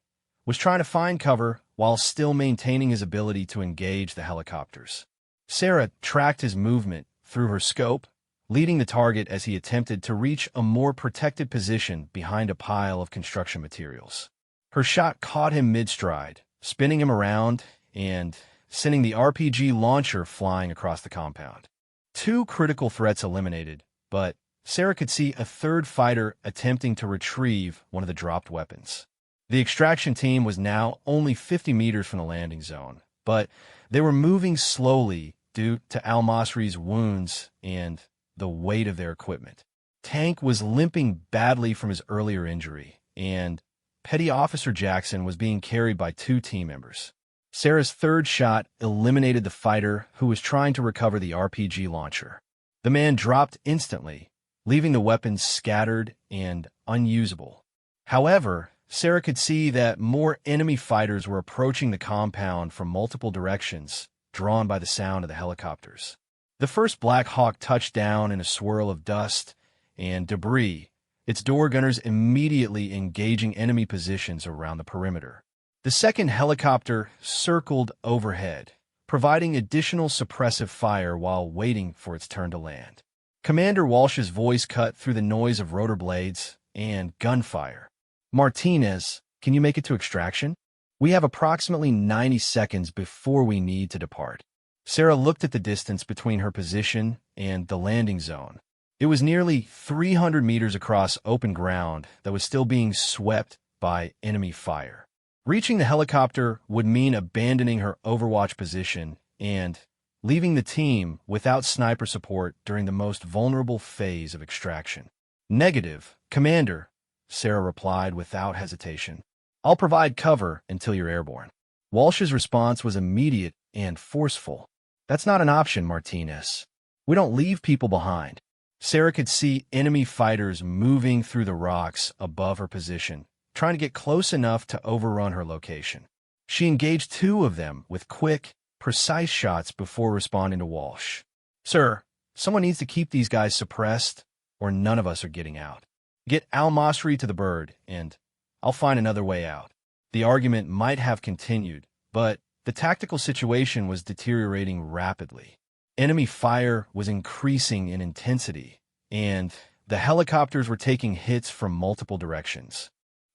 was trying to find cover while still maintaining his ability to engage the helicopters. Sarah tracked his movement through her scope, leading the target as he attempted to reach a more protected position behind a pile of construction materials. Her shot caught him mid-stride, spinning him around and sending the RPG launcher flying across the compound. 2 critical threats eliminated, but Sarah could see a third fighter attempting to retrieve one of the dropped weapons. The extraction team was now only 50 meters from the landing zone, but they were moving slowly due to Al-Masri's wounds and the weight of their equipment. Tank was limping badly from his earlier injury, and Petty Officer Jackson was being carried by 2 team members. Sarah's third shot eliminated the fighter who was trying to recover the RPG launcher. The man dropped instantly, leaving the weapons scattered and unusable. However, Sarah could see that more enemy fighters were approaching the compound from multiple directions, drawn by the sound of the helicopters. The first Black Hawk touched down in a swirl of dust and debris, its door gunners immediately engaging enemy positions around the perimeter. The second helicopter circled overhead, providing additional suppressive fire while waiting for its turn to land. Commander Walsh's voice cut through the noise of rotor blades and gunfire. "Martinez, can you make it to extraction? We have approximately 90 seconds before we need to depart." Sarah looked at the distance between her position and the landing zone. It was nearly 300 meters across open ground that was still being swept by enemy fire. Reaching the helicopter would mean abandoning her overwatch position and leaving the team without sniper support during the most vulnerable phase of extraction. "Negative, Commander," Sarah replied without hesitation. "I'll provide cover until you're airborne." Walsh's response was immediate and forceful. "That's not an option, Martinez. We don't leave people behind." Sarah could see enemy fighters moving through the rocks above her position, trying to get close enough to overrun her location. She engaged 2 of them with quick, precise shots before responding to Walsh. "Sir, someone needs to keep these guys suppressed, or none of us are getting out. Get Al-Masri to the bird, and I'll find another way out." The argument might have continued, but the tactical situation was deteriorating rapidly. Enemy fire was increasing in intensity, and the helicopters were taking hits from multiple directions.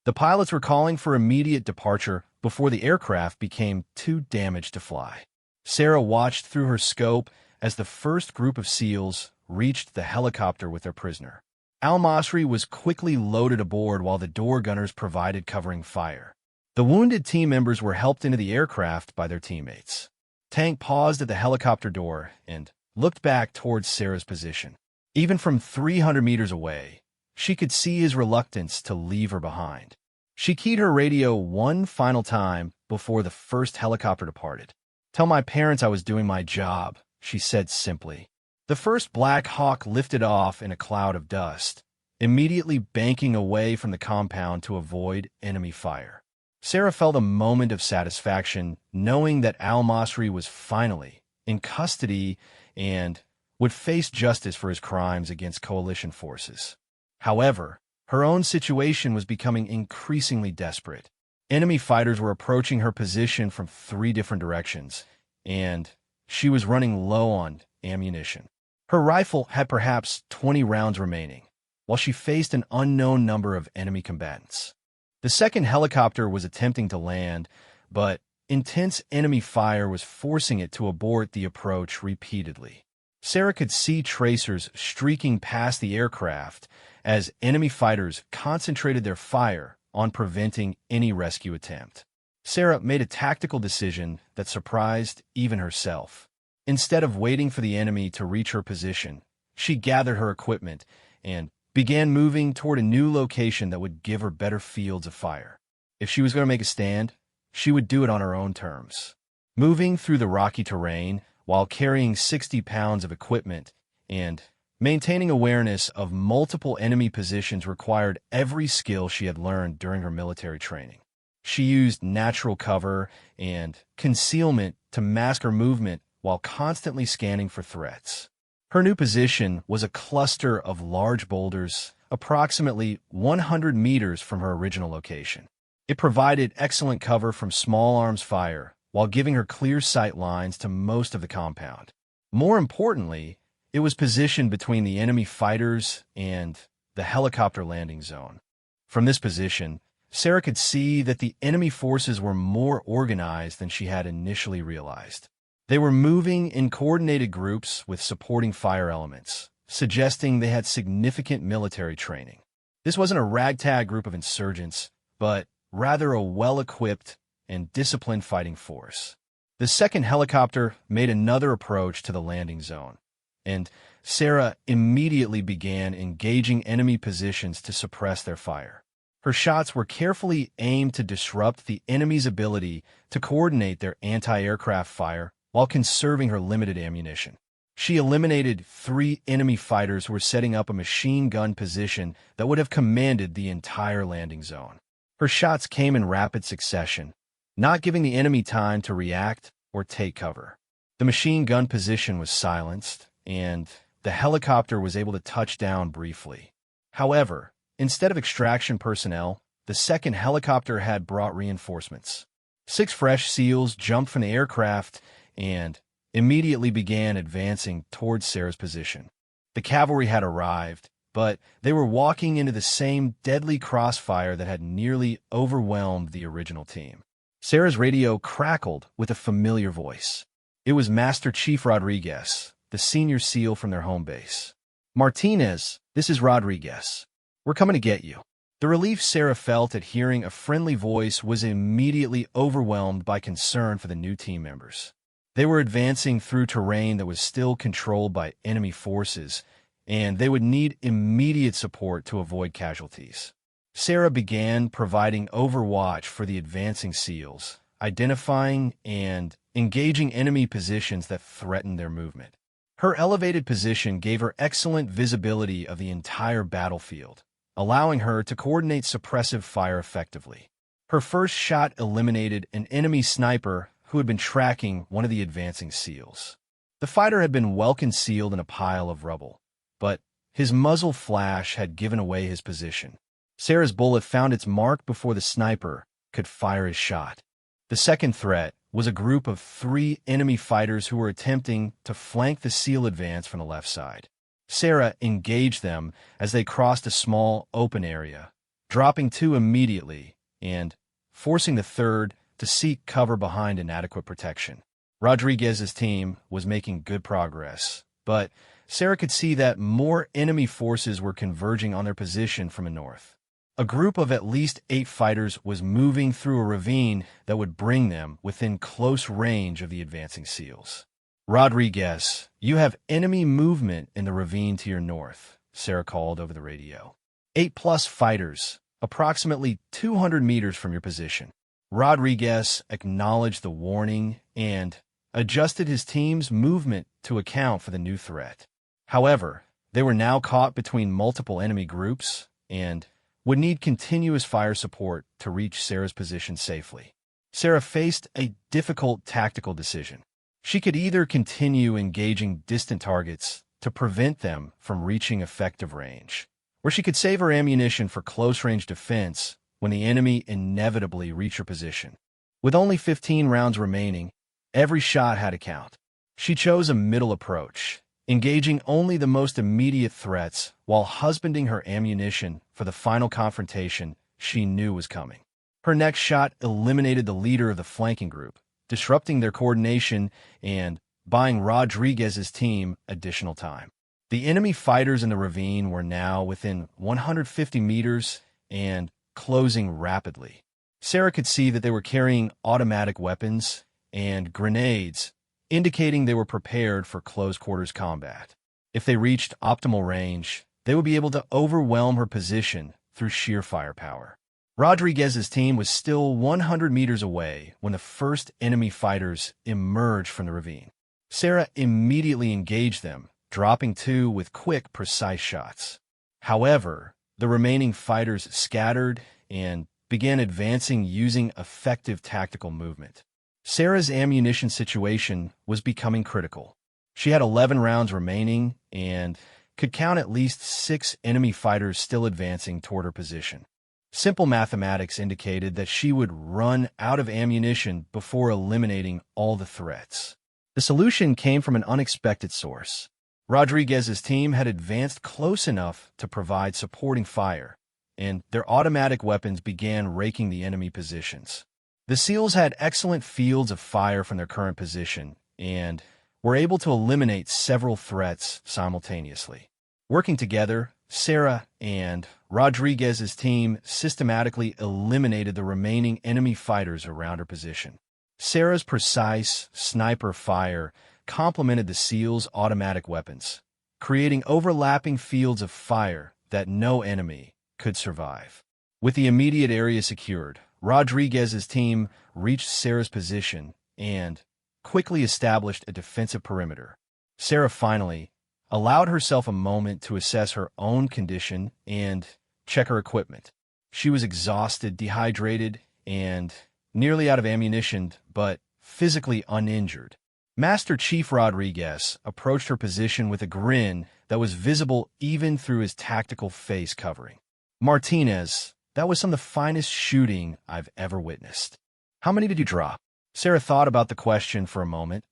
The pilots were calling for immediate departure before the aircraft became too damaged to fly. Sarah watched through her scope as the first group of SEALs reached the helicopter with their prisoner. Al-Masri was quickly loaded aboard while the door gunners provided covering fire. The wounded team members were helped into the aircraft by their teammates. Tank paused at the helicopter door and looked back towards Sarah's position. Even from 300 meters away, she could see his reluctance to leave her behind. She keyed her radio one final time before the first helicopter departed. "Tell my parents I was doing my job," she said simply. The first Black Hawk lifted off in a cloud of dust, immediately banking away from the compound to avoid enemy fire. Sarah felt a moment of satisfaction knowing that Al-Masri was finally in custody and would face justice for his crimes against coalition forces. However, her own situation was becoming increasingly desperate. Enemy fighters were approaching her position from 3 different directions, and she was running low on ammunition. Her rifle had perhaps 20 rounds remaining, while she faced an unknown number of enemy combatants. The second helicopter was attempting to land, but intense enemy fire was forcing it to abort the approach repeatedly. Sarah could see tracers streaking past the aircraft as enemy fighters concentrated their fire on preventing any rescue attempt. Sarah made a tactical decision that surprised even herself. Instead of waiting for the enemy to reach her position, she gathered her equipment and began moving toward a new location that would give her better fields of fire. If she was going to make a stand, she would do it on her own terms. Moving through the rocky terrain while carrying 60 pounds of equipment and maintaining awareness of multiple enemy positions required every skill she had learned during her military training. She used natural cover and concealment to mask her movement while constantly scanning for threats. Her new position was a cluster of large boulders approximately 100 meters from her original location. It provided excellent cover from small arms fire while giving her clear sight lines to most of the compound. More importantly, it was positioned between the enemy fighters and the helicopter landing zone. From this position, Sarah could see that the enemy forces were more organized than she had initially realized. They were moving in coordinated groups with supporting fire elements, suggesting they had significant military training. This wasn't a ragtag group of insurgents, but rather a well-equipped and disciplined fighting force. The second helicopter made another approach to the landing zone, and Sarah immediately began engaging enemy positions to suppress their fire. Her shots were carefully aimed to disrupt the enemy's ability to coordinate their anti-aircraft fire while conserving her limited ammunition. She eliminated 3 enemy fighters who were setting up a machine gun position that would have commanded the entire landing zone. Her shots came in rapid succession, not giving the enemy time to react or take cover. The machine gun position was silenced, and the helicopter was able to touch down briefly. However, instead of extraction personnel, the second helicopter had brought reinforcements. 6 fresh SEALs jumped from the aircraft and immediately began advancing towards Sarah's position. The cavalry had arrived, but they were walking into the same deadly crossfire that had nearly overwhelmed the original team. Sarah's radio crackled with a familiar voice. It was Master Chief Rodriguez, the senior SEAL from their home base. "Martinez, this is Rodriguez. We're coming to get you." The relief Sarah felt at hearing a friendly voice was immediately overwhelmed by concern for the new team members. They were advancing through terrain that was still controlled by enemy forces, and they would need immediate support to avoid casualties. Sarah began providing overwatch for the advancing SEALs, identifying and engaging enemy positions that threatened their movement. Her elevated position gave her excellent visibility of the entire battlefield, allowing her to coordinate suppressive fire effectively. Her first shot eliminated an enemy sniper who had been tracking one of the advancing SEALs. The fighter had been well concealed in a pile of rubble, but his muzzle flash had given away his position. Sarah's bullet found its mark before the sniper could fire his shot. The second threat was a group of 3 enemy fighters who were attempting to flank the SEAL advance from the left side. Sarah engaged them as they crossed a small, open area, dropping 2 immediately and forcing the third to seek cover behind inadequate protection. Rodriguez's team was making good progress, but Sarah could see that more enemy forces were converging on their position from the north. A group of at least 8 fighters was moving through a ravine that would bring them within close range of the advancing SEALs. "Rodriguez, you have enemy movement in the ravine to your north," Sarah called over the radio. 8+ fighters, approximately 200 meters from your position. Rodriguez acknowledged the warning and adjusted his team's movement to account for the new threat. However, they were now caught between multiple enemy groups and would need continuous fire support to reach Sarah's position safely. Sarah faced a difficult tactical decision. She could either continue engaging distant targets to prevent them from reaching effective range, or she could save her ammunition for close-range defense when the enemy inevitably reached her position. With only 15 rounds remaining, every shot had to count. She chose a middle approach, engaging only the most immediate threats while husbanding her ammunition for the final confrontation she knew was coming. Her next shot eliminated the leader of the flanking group, disrupting their coordination and buying Rodriguez's team additional time. The enemy fighters in the ravine were now within 150 meters and closing rapidly. Sarah could see that they were carrying automatic weapons and grenades, indicating they were prepared for close-quarters combat. If they reached optimal range, they would be able to overwhelm her position through sheer firepower. Rodriguez's team was still 100 meters away when the first enemy fighters emerged from the ravine. Sarah immediately engaged them, dropping 2 with quick, precise shots. However, the remaining fighters scattered and began advancing using effective tactical movement. Sarah's ammunition situation was becoming critical. She had 11 rounds remaining and could count at least 6 enemy fighters still advancing toward her position. Simple mathematics indicated that she would run out of ammunition before eliminating all the threats. The solution came from an unexpected source. Rodriguez's team had advanced close enough to provide supporting fire, and their automatic weapons began raking the enemy positions. The SEALs had excellent fields of fire from their current position and were able to eliminate several threats simultaneously. Working together, Sarah and Rodriguez's team systematically eliminated the remaining enemy fighters around her position. Sarah's precise sniper fire complemented the SEALs' automatic weapons, creating overlapping fields of fire that no enemy could survive. With the immediate area secured, Rodriguez's team reached Sarah's position and quickly established a defensive perimeter. Sarah finally allowed herself a moment to assess her own condition and check her equipment. She was exhausted, dehydrated, and nearly out of ammunition, but physically uninjured. Master Chief Rodriguez approached her position with a grin that was visible even through his tactical face covering. "Martinez, that was some of the finest shooting I've ever witnessed. How many did you drop?" Sarah thought about the question for a moment,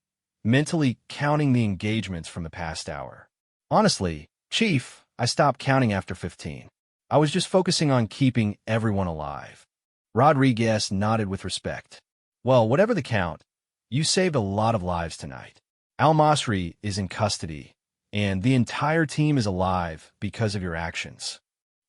mentally counting the engagements from the past hour. "Honestly, Chief, I stopped counting after 15. I was just focusing on keeping everyone alive." Rodriguez nodded with respect. "Well, whatever the count, you saved a lot of lives tonight. Al-Masri is in custody, and the entire team is alive because of your actions."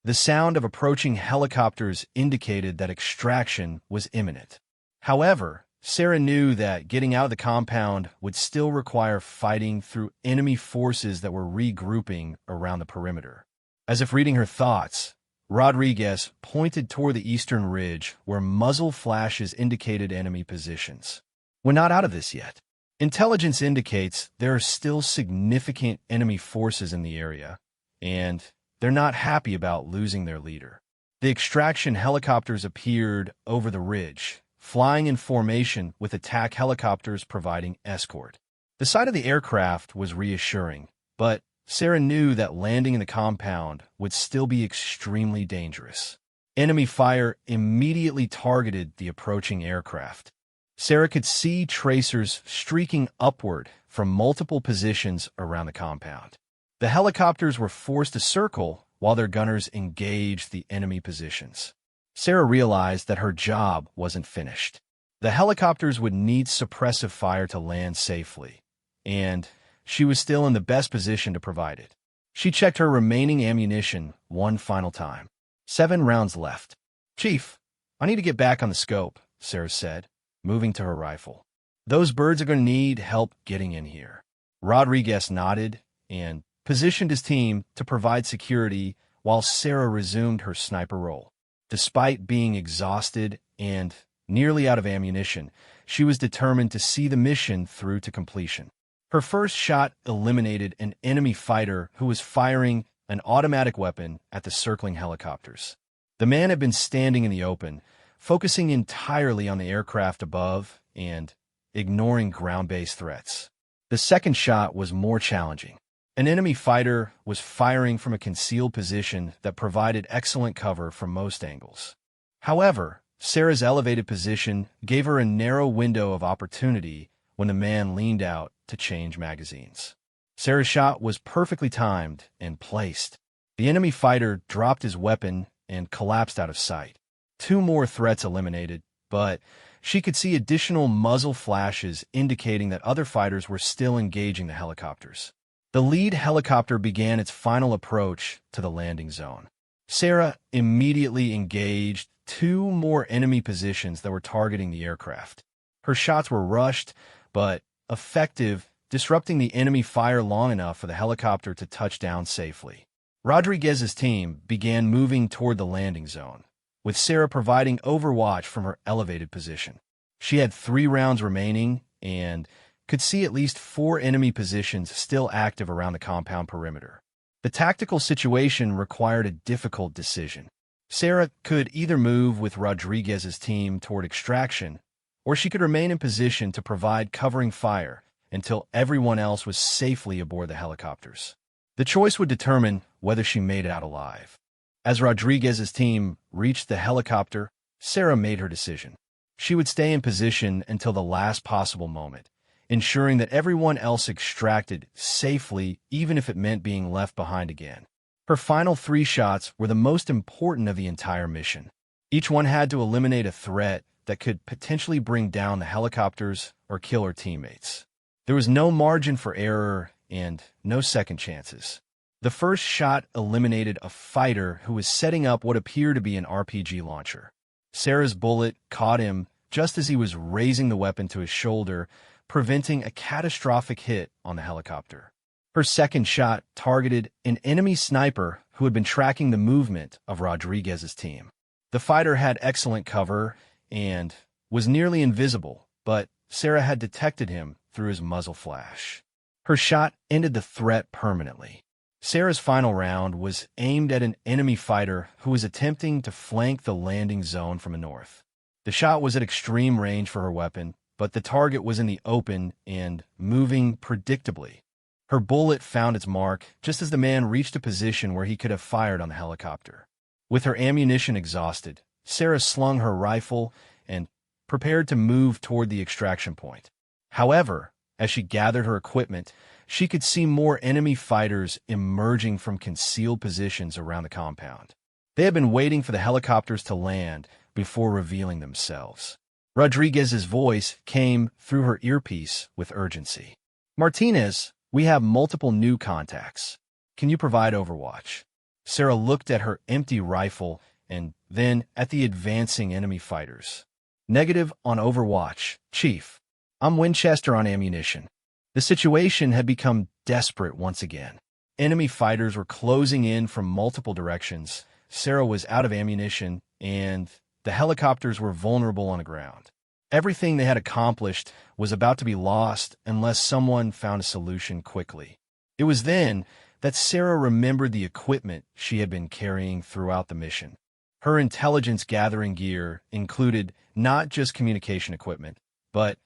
The sound of approaching helicopters indicated that extraction was imminent. However, Sarah knew that getting out of the compound would still require fighting through enemy forces that were regrouping around the perimeter. As if reading her thoughts, Rodriguez pointed toward the eastern ridge where muzzle flashes indicated enemy positions. "We're not out of this yet. Intelligence indicates there are still significant enemy forces in the area, and they're not happy about losing their leader." The extraction helicopters appeared over the ridge, flying in formation with attack helicopters providing escort. The sight of the aircraft was reassuring, but Sarah knew that landing in the compound would still be extremely dangerous. Enemy fire immediately targeted the approaching aircraft. Sarah could see tracers streaking upward from multiple positions around the compound. The helicopters were forced to circle while their gunners engaged the enemy positions. Sarah realized that her job wasn't finished. The helicopters would need suppressive fire to land safely, and she was still in the best position to provide it. She checked her remaining ammunition one final time. 7 rounds left. Chief, I need to get back on the scope, Sarah said, moving to her rifle. Those birds are going to need help getting in here. Rodriguez nodded and positioned his team to provide security while Sarah resumed her sniper role. Despite being exhausted and nearly out of ammunition, she was determined to see the mission through to completion. Her first shot eliminated an enemy fighter who was firing an automatic weapon at the circling helicopters. The man had been standing in the open, focusing entirely on the aircraft above and ignoring ground-based threats. The second shot was more challenging. An enemy fighter was firing from a concealed position that provided excellent cover from most angles. However, Sarah's elevated position gave her a narrow window of opportunity when the man leaned out to change magazines. Sarah's shot was perfectly timed and placed. The enemy fighter dropped his weapon and collapsed out of sight. 2 more threats eliminated, but she could see additional muzzle flashes indicating that other fighters were still engaging the helicopters. The lead helicopter began its final approach to the landing zone. Sarah immediately engaged 2 more enemy positions that were targeting the aircraft. Her shots were rushed, but effective, disrupting the enemy fire long enough for the helicopter to touch down safely. Rodriguez's team began moving toward the landing zone, with Sarah providing overwatch from her elevated position. She had 3 rounds remaining and could see at least 4 enemy positions still active around the compound perimeter. The tactical situation required a difficult decision. Sarah could either move with Rodriguez's team toward extraction, or she could remain in position to provide covering fire until everyone else was safely aboard the helicopters. The choice would determine whether she made it out alive. As Rodriguez's team reached the helicopter, Sarah made her decision. She would stay in position until the last possible moment, ensuring that everyone else extracted safely, even if it meant being left behind again. Her final 3 shots were the most important of the entire mission. Each one had to eliminate a threat that could potentially bring down the helicopters or kill her teammates. There was no margin for error and no second chances. The first shot eliminated a fighter who was setting up what appeared to be an RPG launcher. Sarah's bullet caught him just as he was raising the weapon to his shoulder, preventing a catastrophic hit on the helicopter. Her second shot targeted an enemy sniper who had been tracking the movement of Rodriguez's team. The fighter had excellent cover and was nearly invisible, but Sarah had detected him through his muzzle flash. Her shot ended the threat permanently. Sarah's final round was aimed at an enemy fighter who was attempting to flank the landing zone from the north. The shot was at extreme range for her weapon, but the target was in the open and moving predictably. Her bullet found its mark just as the man reached a position where he could have fired on the helicopter. With her ammunition exhausted, Sarah slung her rifle and prepared to move toward the extraction point. However, as she gathered her equipment, she could see more enemy fighters emerging from concealed positions around the compound. They had been waiting for the helicopters to land before revealing themselves. Rodriguez's voice came through her earpiece with urgency. "Martinez, we have multiple new contacts. Can you provide overwatch?" Sarah looked at her empty rifle and then at the advancing enemy fighters. "Negative on overwatch, Chief. I'm Winchester on ammunition." The situation had become desperate once again. Enemy fighters were closing in from multiple directions. Sarah was out of ammunition, and the helicopters were vulnerable on the ground. Everything they had accomplished was about to be lost unless someone found a solution quickly. It was then that Sarah remembered the equipment she had been carrying throughout the mission. Her intelligence gathering gear included not just communication equipment, but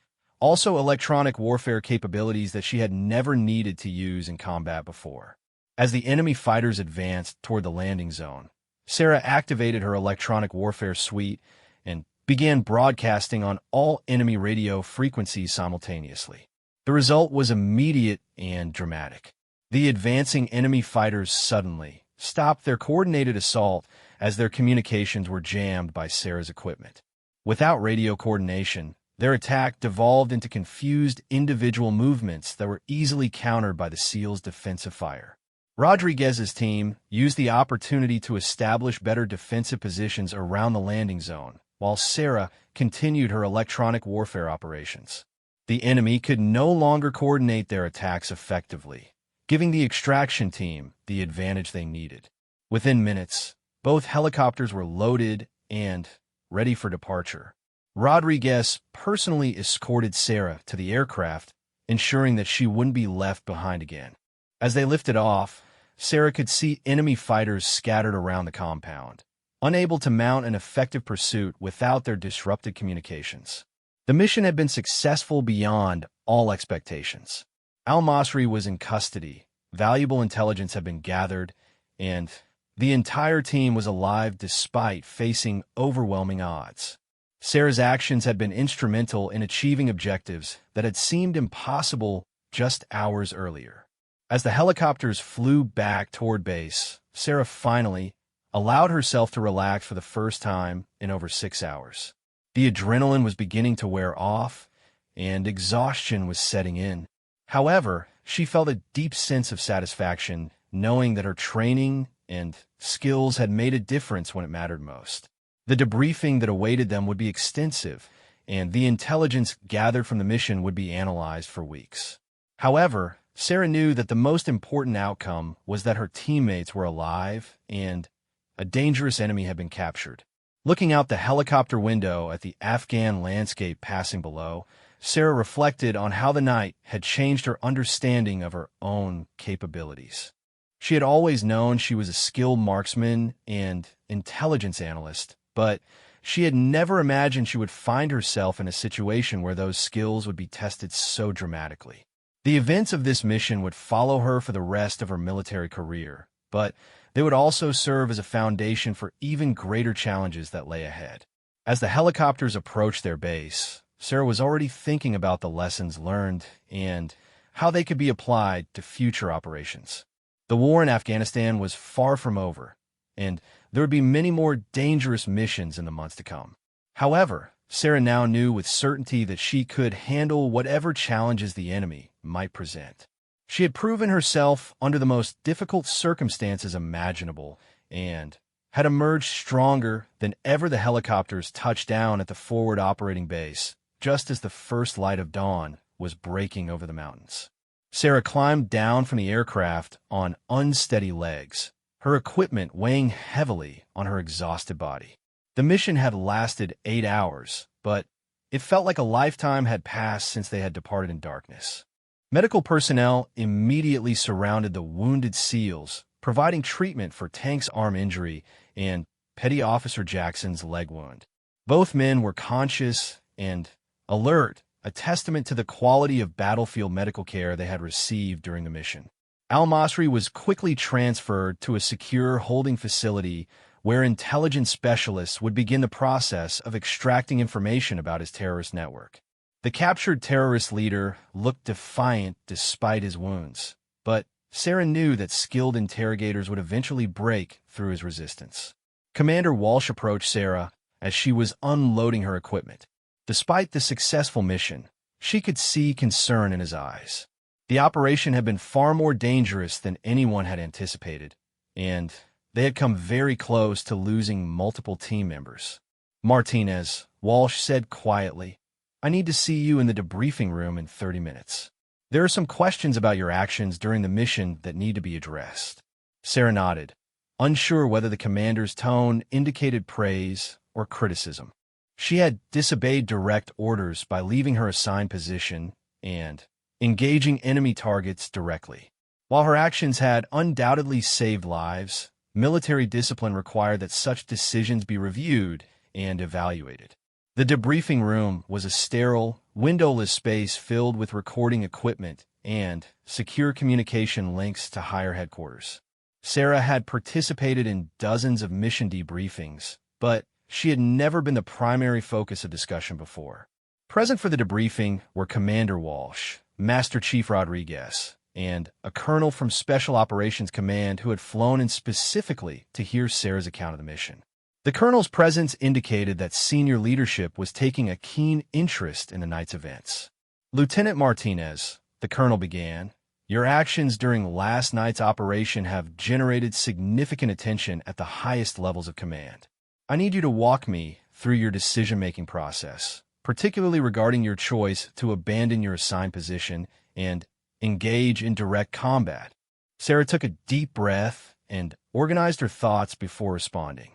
also electronic warfare capabilities that she had never needed to use in combat before. As the enemy fighters advanced toward the landing zone, Sarah activated her electronic warfare suite and began broadcasting on all enemy radio frequencies simultaneously. The result was immediate and dramatic. The advancing enemy fighters suddenly stopped their coordinated assault as their communications were jammed by Sarah's equipment. Without radio coordination, their attack devolved into confused individual movements that were easily countered by the SEALs' defensive fire. Rodriguez's team used the opportunity to establish better defensive positions around the landing zone, while Sarah continued her electronic warfare operations. The enemy could no longer coordinate their attacks effectively, giving the extraction team the advantage they needed. Within minutes, both helicopters were loaded and ready for departure. Rodriguez personally escorted Sarah to the aircraft, ensuring that she wouldn't be left behind again. As they lifted off, Sarah could see enemy fighters scattered around the compound, unable to mount an effective pursuit without their disrupted communications. The mission had been successful beyond all expectations. Al-Masri was in custody, valuable intelligence had been gathered, and the entire team was alive despite facing overwhelming odds. Sarah's actions had been instrumental in achieving objectives that had seemed impossible just hours earlier. As the helicopters flew back toward base, Sarah finally allowed herself to relax for the first time in over 6 hours. The adrenaline was beginning to wear off, and exhaustion was setting in. However, she felt a deep sense of satisfaction knowing that her training and skills had made a difference when it mattered most. The debriefing that awaited them would be extensive, and the intelligence gathered from the mission would be analyzed for weeks. However, Sarah knew that the most important outcome was that her teammates were alive and a dangerous enemy had been captured. Looking out the helicopter window at the Afghan landscape passing below, Sarah reflected on how the night had changed her understanding of her own capabilities. She had always known she was a skilled marksman and intelligence analyst, but she had never imagined she would find herself in a situation where those skills would be tested so dramatically. The events of this mission would follow her for the rest of her military career, but they would also serve as a foundation for even greater challenges that lay ahead. As the helicopters approached their base, Sarah was already thinking about the lessons learned and how they could be applied to future operations. The war in Afghanistan was far from over, and there would be many more dangerous missions in the months to come. However, Sarah now knew with certainty that she could handle whatever challenges the enemy might present. She had proven herself under the most difficult circumstances imaginable and had emerged stronger than ever. The helicopters touched down at the forward operating base, just as the first light of dawn was breaking over the mountains. Sarah climbed down from the aircraft on unsteady legs, her equipment weighing heavily on her exhausted body. The mission had lasted 8 hours, but it felt like a lifetime had passed since they had departed in darkness. Medical personnel immediately surrounded the wounded SEALs, providing treatment for Tank's arm injury and Petty Officer Jackson's leg wound. Both men were conscious and alert, a testament to the quality of battlefield medical care they had received during the mission. Al-Masri was quickly transferred to a secure holding facility where intelligence specialists would begin the process of extracting information about his terrorist network. The captured terrorist leader looked defiant despite his wounds, but Sarah knew that skilled interrogators would eventually break through his resistance. Commander Walsh approached Sarah as she was unloading her equipment. Despite the successful mission, she could see concern in his eyes. The operation had been far more dangerous than anyone had anticipated, and they had come very close to losing multiple team members. "Martinez," Walsh said quietly, "I need to see you in the debriefing room in 30 minutes. There are some questions about your actions during the mission that need to be addressed." Sarah nodded, unsure whether the commander's tone indicated praise or criticism. She had disobeyed direct orders by leaving her assigned position and engaging enemy targets directly. While her actions had undoubtedly saved lives, military discipline required that such decisions be reviewed and evaluated. The debriefing room was a sterile, windowless space filled with recording equipment and secure communication links to higher headquarters. Sarah had participated in dozens of mission debriefings, but she had never been the primary focus of discussion before. Present for the debriefing were Commander Walsh, Master Chief Rodriguez, and a colonel from Special Operations Command who had flown in specifically to hear Sarah's account of the mission. The colonel's presence indicated that senior leadership was taking a keen interest in the night's events. "Lieutenant Martinez," the colonel began, Your actions during last night's operation have generated significant attention at the highest levels of command. I need you to walk me through your decision-making process, particularly regarding your choice to abandon your assigned position and engage in direct combat. Sarah took a deep breath and organized her thoughts before responding.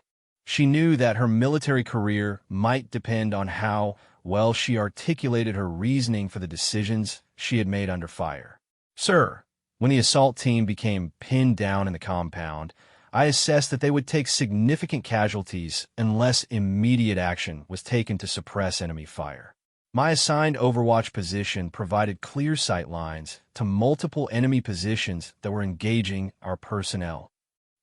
She knew that her military career might depend on how well she articulated her reasoning for the decisions she had made under fire. Sir, when the assault team became pinned down in the compound, I assessed that they would take significant casualties unless immediate action was taken to suppress enemy fire. My assigned overwatch position provided clear sight lines to multiple enemy positions that were engaging our personnel.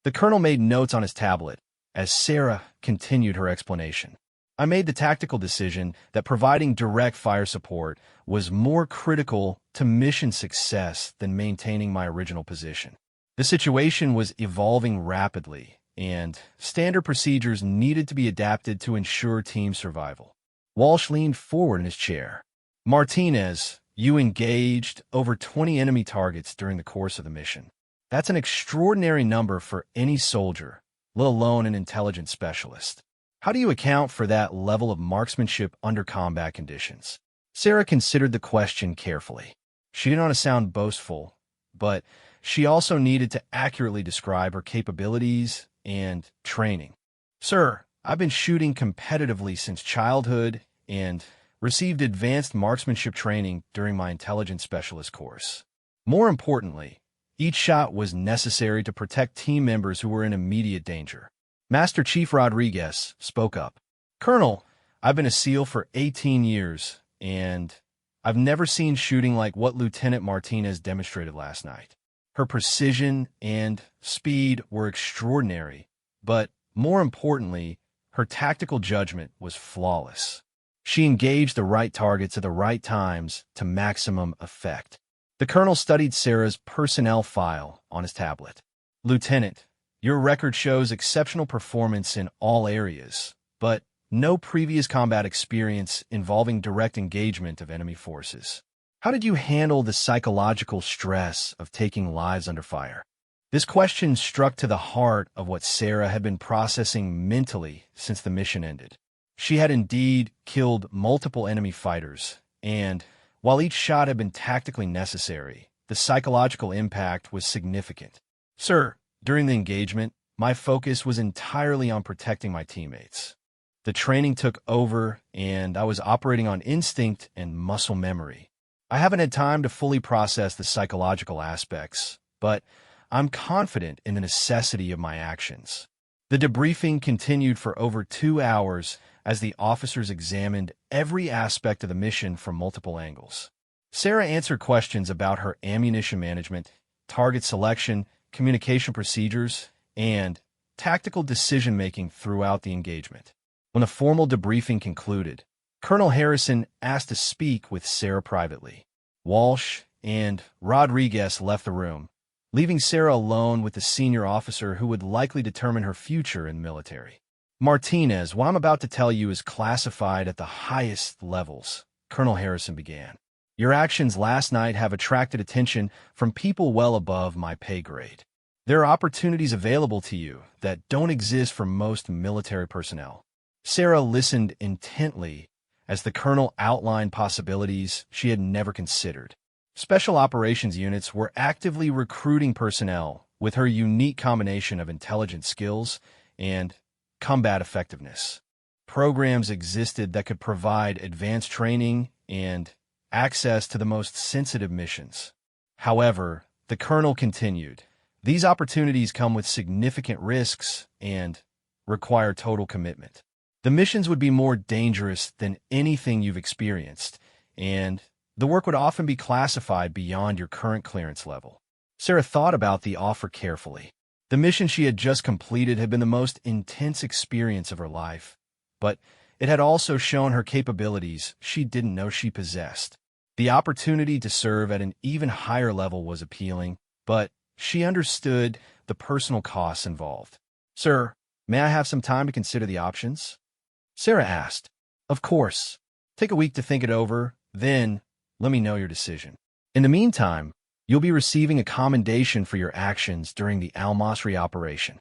The colonel made notes on his tablet as Sarah continued her explanation. I made the tactical decision that providing direct fire support was more critical to mission success than maintaining my original position. The situation was evolving rapidly, and standard procedures needed to be adapted to ensure team survival. Walsh leaned forward in his chair. Martinez, you engaged over 20 enemy targets during the course of the mission. That's an extraordinary number for any soldier, let alone an intelligence specialist. How do you account for that level of marksmanship under combat conditions? Sarah considered the question carefully. She didn't want to sound boastful, but she also needed to accurately describe her capabilities and training. Sir, I've been shooting competitively since childhood and received advanced marksmanship training during my intelligence specialist course. More importantly, each shot was necessary to protect team members who were in immediate danger. Master Chief Rodriguez spoke up. Colonel, I've been a SEAL for 18 years, and I've never seen shooting like what Lieutenant Martinez demonstrated last night. Her precision and speed were extraordinary, but more importantly, her tactical judgment was flawless. She engaged the right targets at the right times to maximum effect. The colonel studied Sarah's personnel file on his tablet. Lieutenant, your record shows exceptional performance in all areas, but no previous combat experience involving direct engagement of enemy forces. How did you handle the psychological stress of taking lives under fire? This question struck to the heart of what Sarah had been processing mentally since the mission ended. She had indeed killed multiple enemy fighters, and while each shot had been tactically necessary, the psychological impact was significant. Sir, during the engagement, my focus was entirely on protecting my teammates. The training took over, and I was operating on instinct and muscle memory. I haven't had time to fully process the psychological aspects, but I'm confident in the necessity of my actions. The debriefing continued for over 2 hours as the officers examined every aspect of the mission from multiple angles. Sarah answered questions about her ammunition management, target selection, communication procedures, and tactical decision-making throughout the engagement. When the formal debriefing concluded, Colonel Harrison asked to speak with Sarah privately. Walsh and Rodriguez left the room, leaving Sarah alone with the senior officer who would likely determine her future in the military. Martinez, what I'm about to tell you is classified at the highest levels, Colonel Harrison began. Your actions last night have attracted attention from people well above my pay grade. There are opportunities available to you that don't exist for most military personnel. Sarah listened intently as the colonel outlined possibilities she had never considered. Special operations units were actively recruiting personnel with her unique combination of intelligence skills and combat effectiveness. Programs existed that could provide advanced training and access to the most sensitive missions. However, the colonel continued, these opportunities come with significant risks and require total commitment. The missions would be more dangerous than anything you've experienced, and the work would often be classified beyond your current clearance level. Sarah thought about the offer carefully. The mission she had just completed had been the most intense experience of her life, but it had also shown her capabilities she didn't know she possessed. The opportunity to serve at an even higher level was appealing, but she understood the personal costs involved. Sir, may I have some time to consider the options? Sarah asked. Of course. Take a week to think it over, then let me know your decision. In the meantime, You'll be receiving a commendation for your actions during the Al-Masri operation."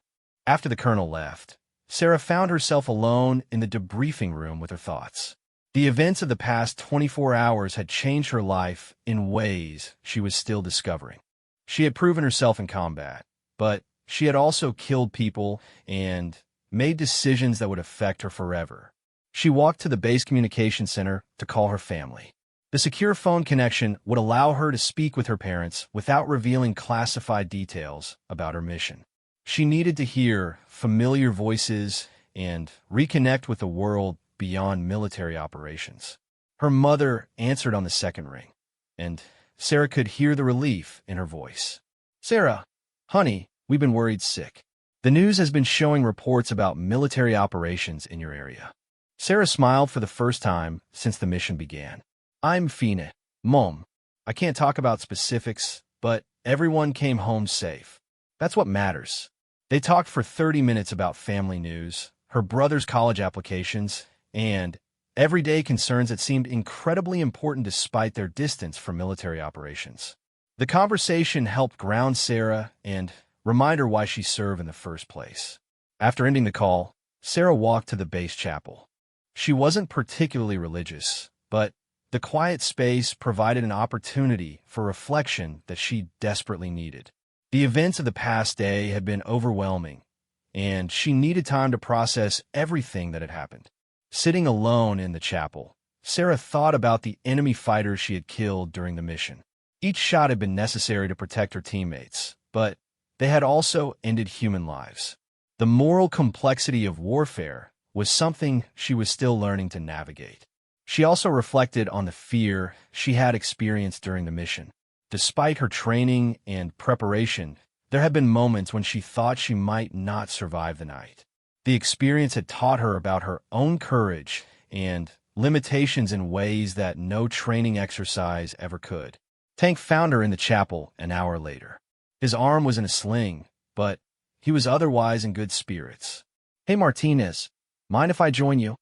After the colonel left, Sarah found herself alone in the debriefing room with her thoughts. The events of the past 24 hours had changed her life in ways she was still discovering. She had proven herself in combat, but she had also killed people and made decisions that would affect her forever. She walked to the base communication center to call her family. The secure phone connection would allow her to speak with her parents without revealing classified details about her mission. She needed to hear familiar voices and reconnect with a world beyond military operations. Her mother answered on the second ring, and Sarah could hear the relief in her voice. "Sarah, honey, we've been worried sick. The news has been showing reports about military operations in your area." Sarah smiled for the first time since the mission began. "I'm fine, Mom. I can't talk about specifics, but everyone came home safe. That's what matters." They talked for 30 minutes about family news, her brother's college applications, and everyday concerns that seemed incredibly important despite their distance from military operations. The conversation helped ground Sarah and remind her why she served in the first place. After ending the call, Sarah walked to the base chapel. She wasn't particularly religious, but the quiet space provided an opportunity for reflection that she desperately needed. The events of the past day had been overwhelming, and she needed time to process everything that had happened. Sitting alone in the chapel, Sarah thought about the enemy fighters she had killed during the mission. Each shot had been necessary to protect her teammates, but they had also ended human lives. The moral complexity of warfare was something she was still learning to navigate. She also reflected on the fear she had experienced during the mission. Despite her training and preparation, there had been moments when she thought she might not survive the night. The experience had taught her about her own courage and limitations in ways that no training exercise ever could. Tank found her in the chapel an hour later. His arm was in a sling, but he was otherwise in good spirits. "Hey, Martinez, mind if I join you?"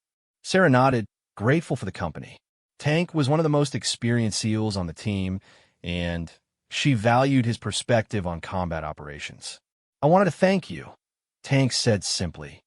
Sarah nodded, grateful for the company. Tank was one of the most experienced SEALs on the team, and she valued his perspective on combat operations. "I wanted to thank you," Tank said simply.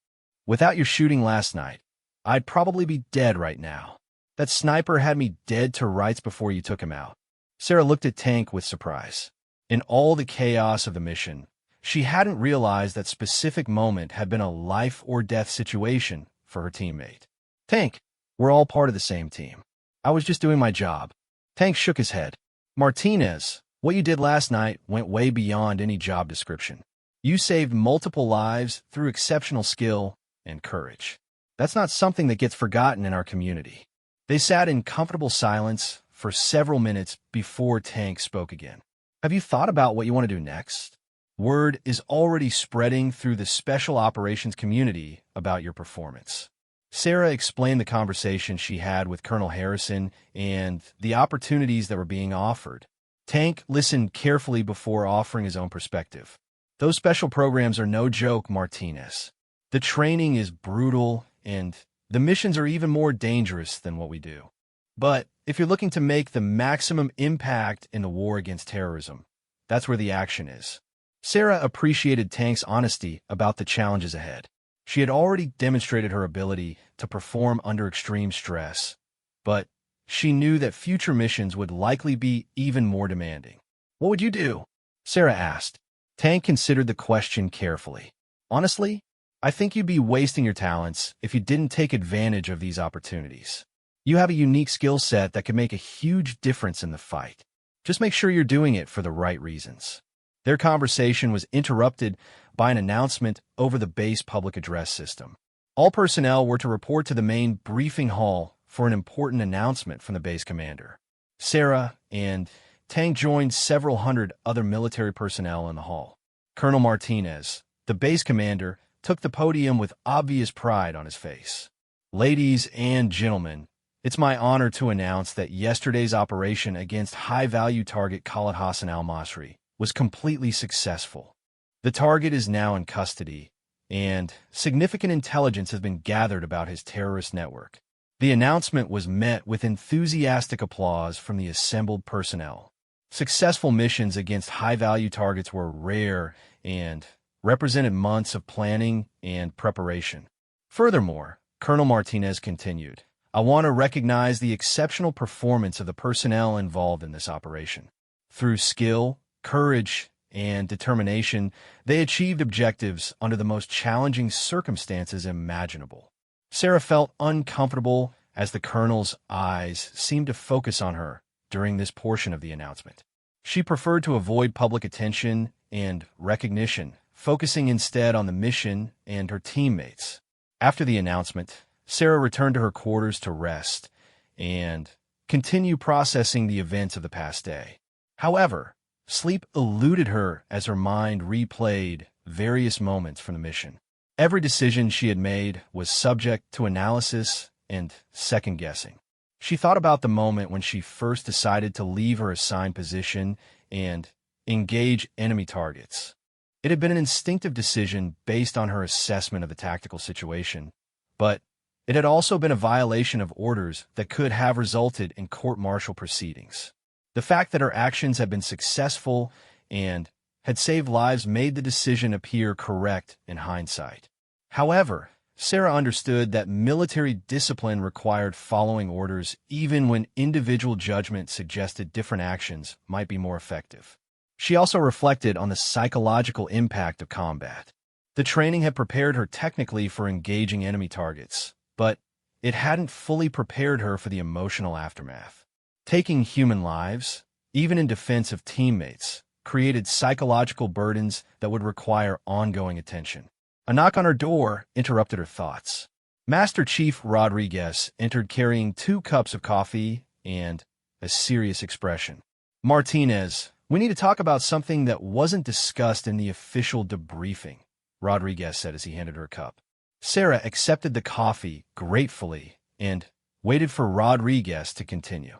"Without your shooting last night, I'd probably be dead right now. That sniper had me dead to rights before you took him out." Sarah looked at Tank with surprise. In all the chaos of the mission, she hadn't realized that specific moment had been a life-or-death situation for her teammate. "Tank, we're all part of the same team. I was just doing my job." Tank shook his head. "Martinez, what you did last night went way beyond any job description. You saved multiple lives through exceptional skill and courage. That's not something that gets forgotten in our community." They sat in comfortable silence for several minutes before Tank spoke again. "Have you thought about what you want to do next? Word is already spreading through the special operations community about your performance." Sarah explained the conversation she had with Colonel Harrison and the opportunities that were being offered. Tank listened carefully before offering his own perspective. "Those special programs are no joke, Martinez. The training is brutal, and the missions are even more dangerous than what we do. But if you're looking to make the maximum impact in the war against terrorism, that's where the action is." Sarah appreciated Tank's honesty about the challenges ahead. She had already demonstrated her ability to perform under extreme stress, but she knew that future missions would likely be even more demanding. "What would you do?" Sarah asked. Tank considered the question carefully. "Honestly, I think you'd be wasting your talents if you didn't take advantage of these opportunities. You have a unique skill set that could make a huge difference in the fight. Just make sure you're doing it for the right reasons." Their conversation was interrupted by an announcement over the base public address system. All personnel were to report to the main briefing hall for an important announcement from the base commander. Sarah and Tank joined several hundred other military personnel in the hall. Colonel Martinez, the base commander, took the podium with obvious pride on his face. "Ladies and gentlemen, it's my honor to announce that yesterday's operation against high-value target Khalid Hassan al-Masri was completely successful. The target is now in custody, and significant intelligence has been gathered about his terrorist network." The announcement was met with enthusiastic applause from the assembled personnel. Successful missions against high-value targets were rare and represented months of planning and preparation. Furthermore, Colonel Martinez continued, I want to recognize the exceptional performance of the personnel involved in this operation. Through skill, courage, and determination, they achieved objectives under the most challenging circumstances imaginable. Sarah felt uncomfortable as the colonel's eyes seemed to focus on her during this portion of the announcement. She preferred to avoid public attention and recognition, focusing instead on the mission and her teammates. After the announcement, Sarah returned to her quarters to rest and continue processing the events of the past day. However, sleep eluded her as her mind replayed various moments from the mission. Every decision she had made was subject to analysis and second-guessing. She thought about the moment when she first decided to leave her assigned position and engage enemy targets. It had been an instinctive decision based on her assessment of the tactical situation, but it had also been a violation of orders that could have resulted in court-martial proceedings. The fact that her actions had been successful and had saved lives made the decision appear correct in hindsight. However, Sarah understood that military discipline required following orders even when individual judgment suggested different actions might be more effective. She also reflected on the psychological impact of combat. The training had prepared her technically for engaging enemy targets, but it hadn't fully prepared her for the emotional aftermath. Taking human lives, even in defense of teammates, created psychological burdens that would require ongoing attention. A knock on her door interrupted her thoughts. Master Chief Rodriguez entered carrying 2 cups of coffee and a serious expression. Martinez, we need to talk about something that wasn't discussed in the official debriefing, Rodriguez said as he handed her a cup. Sarah accepted the coffee gratefully and waited for Rodriguez to continue.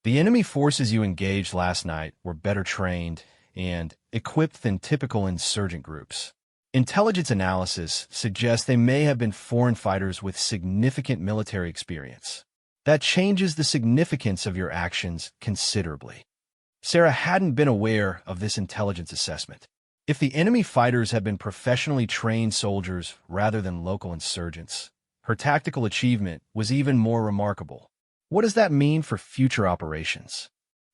The enemy forces you engaged last night were better trained and equipped than typical insurgent groups. Intelligence analysis suggests they may have been foreign fighters with significant military experience. That changes the significance of your actions considerably. Sarah hadn't been aware of this intelligence assessment. If the enemy fighters had been professionally trained soldiers rather than local insurgents, her tactical achievement was even more remarkable. What does that mean for future operations?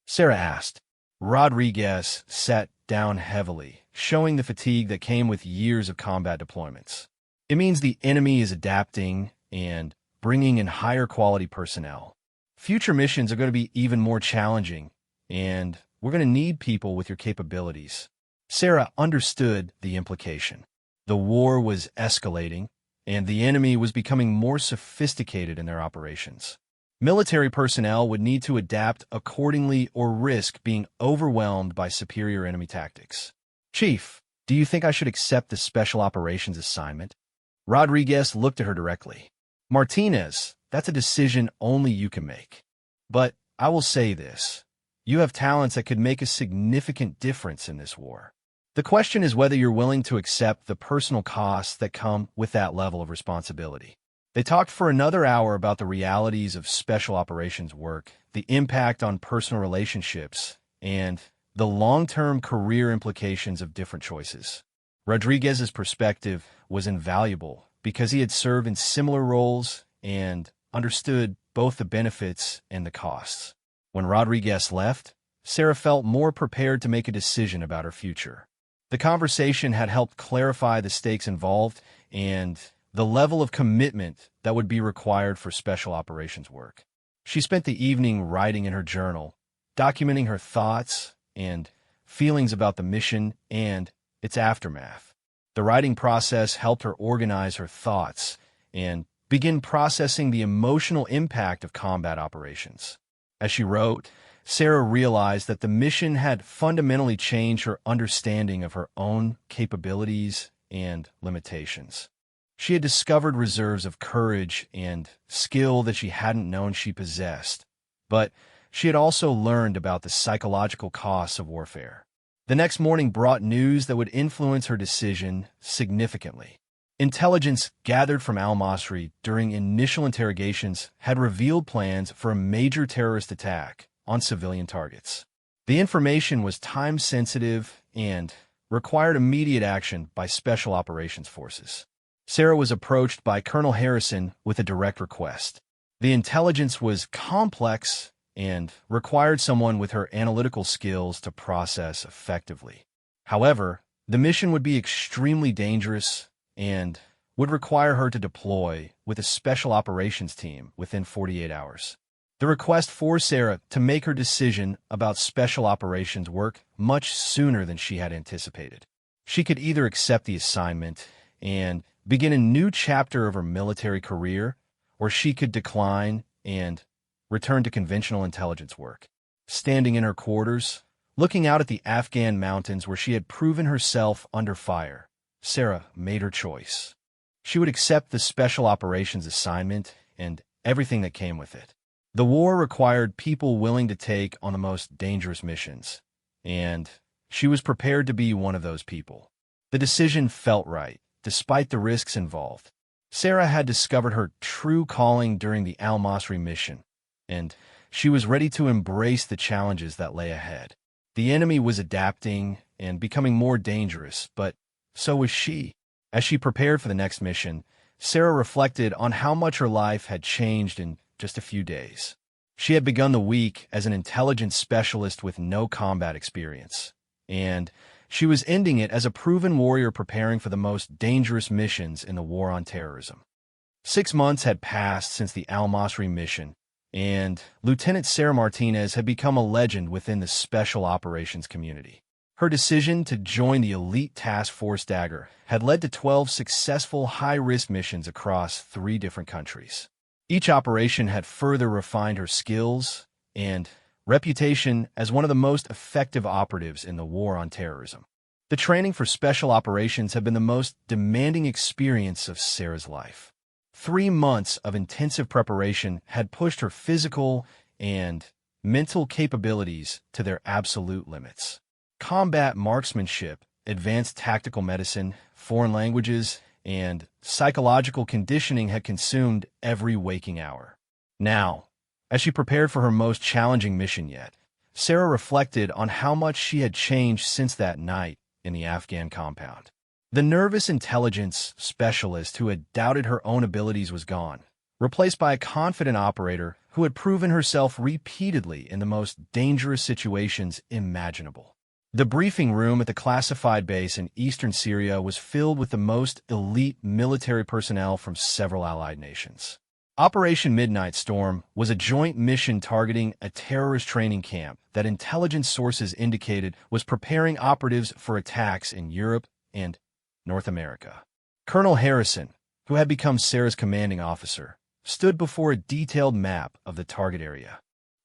Sarah asked. Rodriguez sat down heavily, showing the fatigue that came with years of combat deployments. It means the enemy is adapting and bringing in higher quality personnel. Future missions are going to be even more challenging, and we're going to need people with your capabilities. Sarah understood the implication. The war was escalating, and the enemy was becoming more sophisticated in their operations. Military personnel would need to adapt accordingly or risk being overwhelmed by superior enemy tactics. Chief, do you think I should accept the special operations assignment? Rodriguez looked at her directly. Martinez, that's a decision only you can make. But I will say this. You have talents that could make a significant difference in this war. The question is whether you're willing to accept the personal costs that come with that level of responsibility. They talked for another hour about the realities of special operations work, the impact on personal relationships, and the long-term career implications of different choices. Rodriguez's perspective was invaluable because he had served in similar roles and understood both the benefits and the costs. When Rodriguez left, Sarah felt more prepared to make a decision about her future. The conversation had helped clarify the stakes involved and the level of commitment that would be required for special operations work. She spent the evening writing in her journal, documenting her thoughts and feelings about the mission and its aftermath. The writing process helped her organize her thoughts and begin processing the emotional impact of combat operations. As she wrote, Sarah realized that the mission had fundamentally changed her understanding of her own capabilities and limitations. She had discovered reserves of courage and skill that she hadn't known she possessed, but she had also learned about the psychological costs of warfare. The next morning brought news that would influence her decision significantly. Intelligence gathered from al-Masri during initial interrogations had revealed plans for a major terrorist attack on civilian targets. The information was time-sensitive and required immediate action by Special Operations Forces. Sarah was approached by Colonel Harrison with a direct request. The intelligence was complex and required someone with her analytical skills to process effectively. However, the mission would be extremely dangerous and would require her to deploy with a special operations team within 48 hours. The request forced Sarah to make her decision about special operations work much sooner than she had anticipated. She could either accept the assignment and begin a new chapter of her military career, or she could decline and return to conventional intelligence work. Standing in her quarters, looking out at the Afghan mountains where she had proven herself under fire, Sarah made her choice. She would accept the special operations assignment and everything that came with it. The war required people willing to take on the most dangerous missions, and she was prepared to be one of those people. The decision felt right, despite the risks involved. Sarah had discovered her true calling during the Al-Masri mission, and she was ready to embrace the challenges that lay ahead. The enemy was adapting and becoming more dangerous, but so was she. As she prepared for the next mission, Sarah reflected on how much her life had changed in just a few days. She had begun the week as an intelligence specialist with no combat experience, and she was ending it as a proven warrior preparing for the most dangerous missions in the war on terrorism. 6 months had passed since the Al-Masri mission, and Lieutenant Sarah Martinez had become a legend within the special operations community. Her decision to join the elite task force Dagger had led to 12 successful high-risk missions across 3 different countries. Each operation had further refined her skills and reputation as one of the most effective operatives in the war on terrorism. The training for special operations had been the most demanding experience of Sarah's life. 3 months of intensive preparation had pushed her physical and mental capabilities to their absolute limits. Combat marksmanship, advanced tactical medicine, foreign languages, and psychological conditioning had consumed every waking hour. Now, as she prepared for her most challenging mission yet, Sarah reflected on how much she had changed since that night in the Afghan compound. The nervous intelligence specialist who had doubted her own abilities was gone, replaced by a confident operator who had proven herself repeatedly in the most dangerous situations imaginable. The briefing room at the classified base in eastern Syria was filled with the most elite military personnel from several allied nations. Operation Midnight Storm was a joint mission targeting a terrorist training camp that intelligence sources indicated was preparing operatives for attacks in Europe and North America. Colonel Harrison, who had become Sarah's commanding officer, stood before a detailed map of the target area.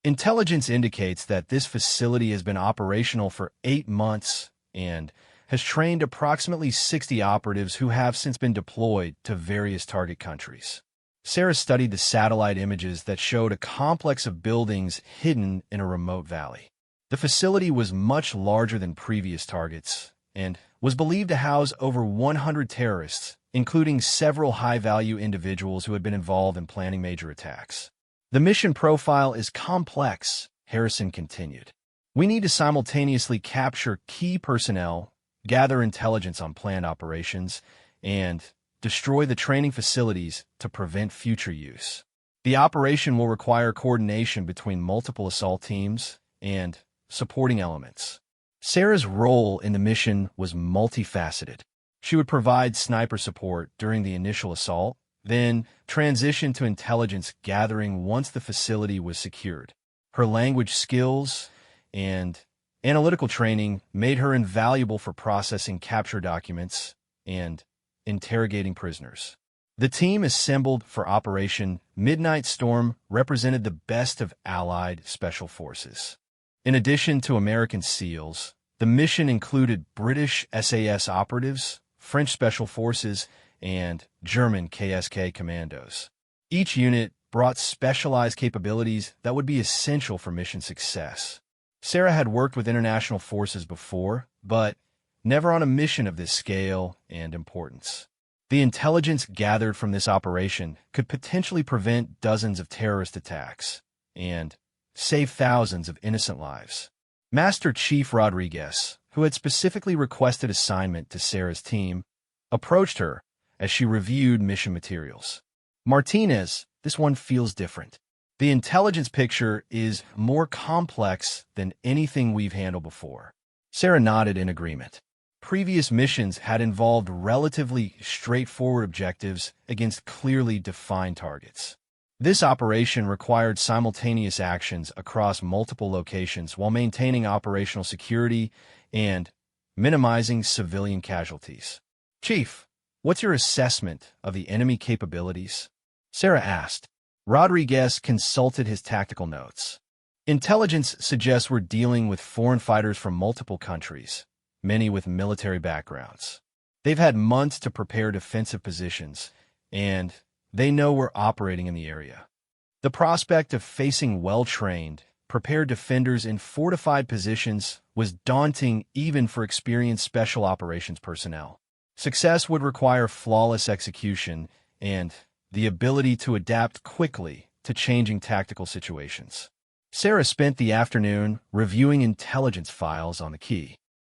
Intelligence indicates that this facility has been operational for 8 months and has trained approximately 60 operatives who have since been deployed to various target countries. Sarah studied the satellite images that showed a complex of buildings hidden in a remote valley. The facility was much larger than previous targets and was believed to house over 100 terrorists, including several high-value individuals who had been involved in planning major attacks. The mission profile is complex, Harrison continued. We need to simultaneously capture key personnel, gather intelligence on planned operations, and destroy the training facilities to prevent future use. The operation will require coordination between multiple assault teams and supporting elements. Sarah's role in the mission was multifaceted. She would provide sniper support during the initial assault, then transition to intelligence gathering once the facility was secured. Her language skills and analytical training made her invaluable for processing capture documents and interrogating prisoners. The team assembled for Operation Midnight Storm represented the best of Allied Special Forces. In addition to American SEALs, the mission included British SAS operatives, French Special Forces, and German KSK commandos. Each unit brought specialized capabilities that would be essential for mission success. Sarah had worked with international forces before, but never on a mission of this scale and importance. The intelligence gathered from this operation could potentially prevent dozens of terrorist attacks and save thousands of innocent lives. Master Chief Rodriguez, who had specifically requested assignment to Sarah's team, approached her as she reviewed mission materials. Martinez, this one feels different. The intelligence picture is more complex than anything we've handled before. Sarah nodded in agreement. Previous missions had involved relatively straightforward objectives against clearly defined targets. This operation required simultaneous actions across multiple locations while maintaining operational security and minimizing civilian casualties. Chief, what's your assessment of the enemy capabilities? Sarah asked. Rodriguez consulted his tactical notes. Intelligence suggests we're dealing with foreign fighters from multiple countries, many with military backgrounds. They've had months to prepare defensive positions, and they know we're operating in the area. The prospect of facing well-trained, prepared defenders in fortified positions was daunting even for experienced special operations personnel. Success would require flawless execution and the ability to adapt quickly to changing tactical situations. Sarah spent the afternoon reviewing intelligence files on the key.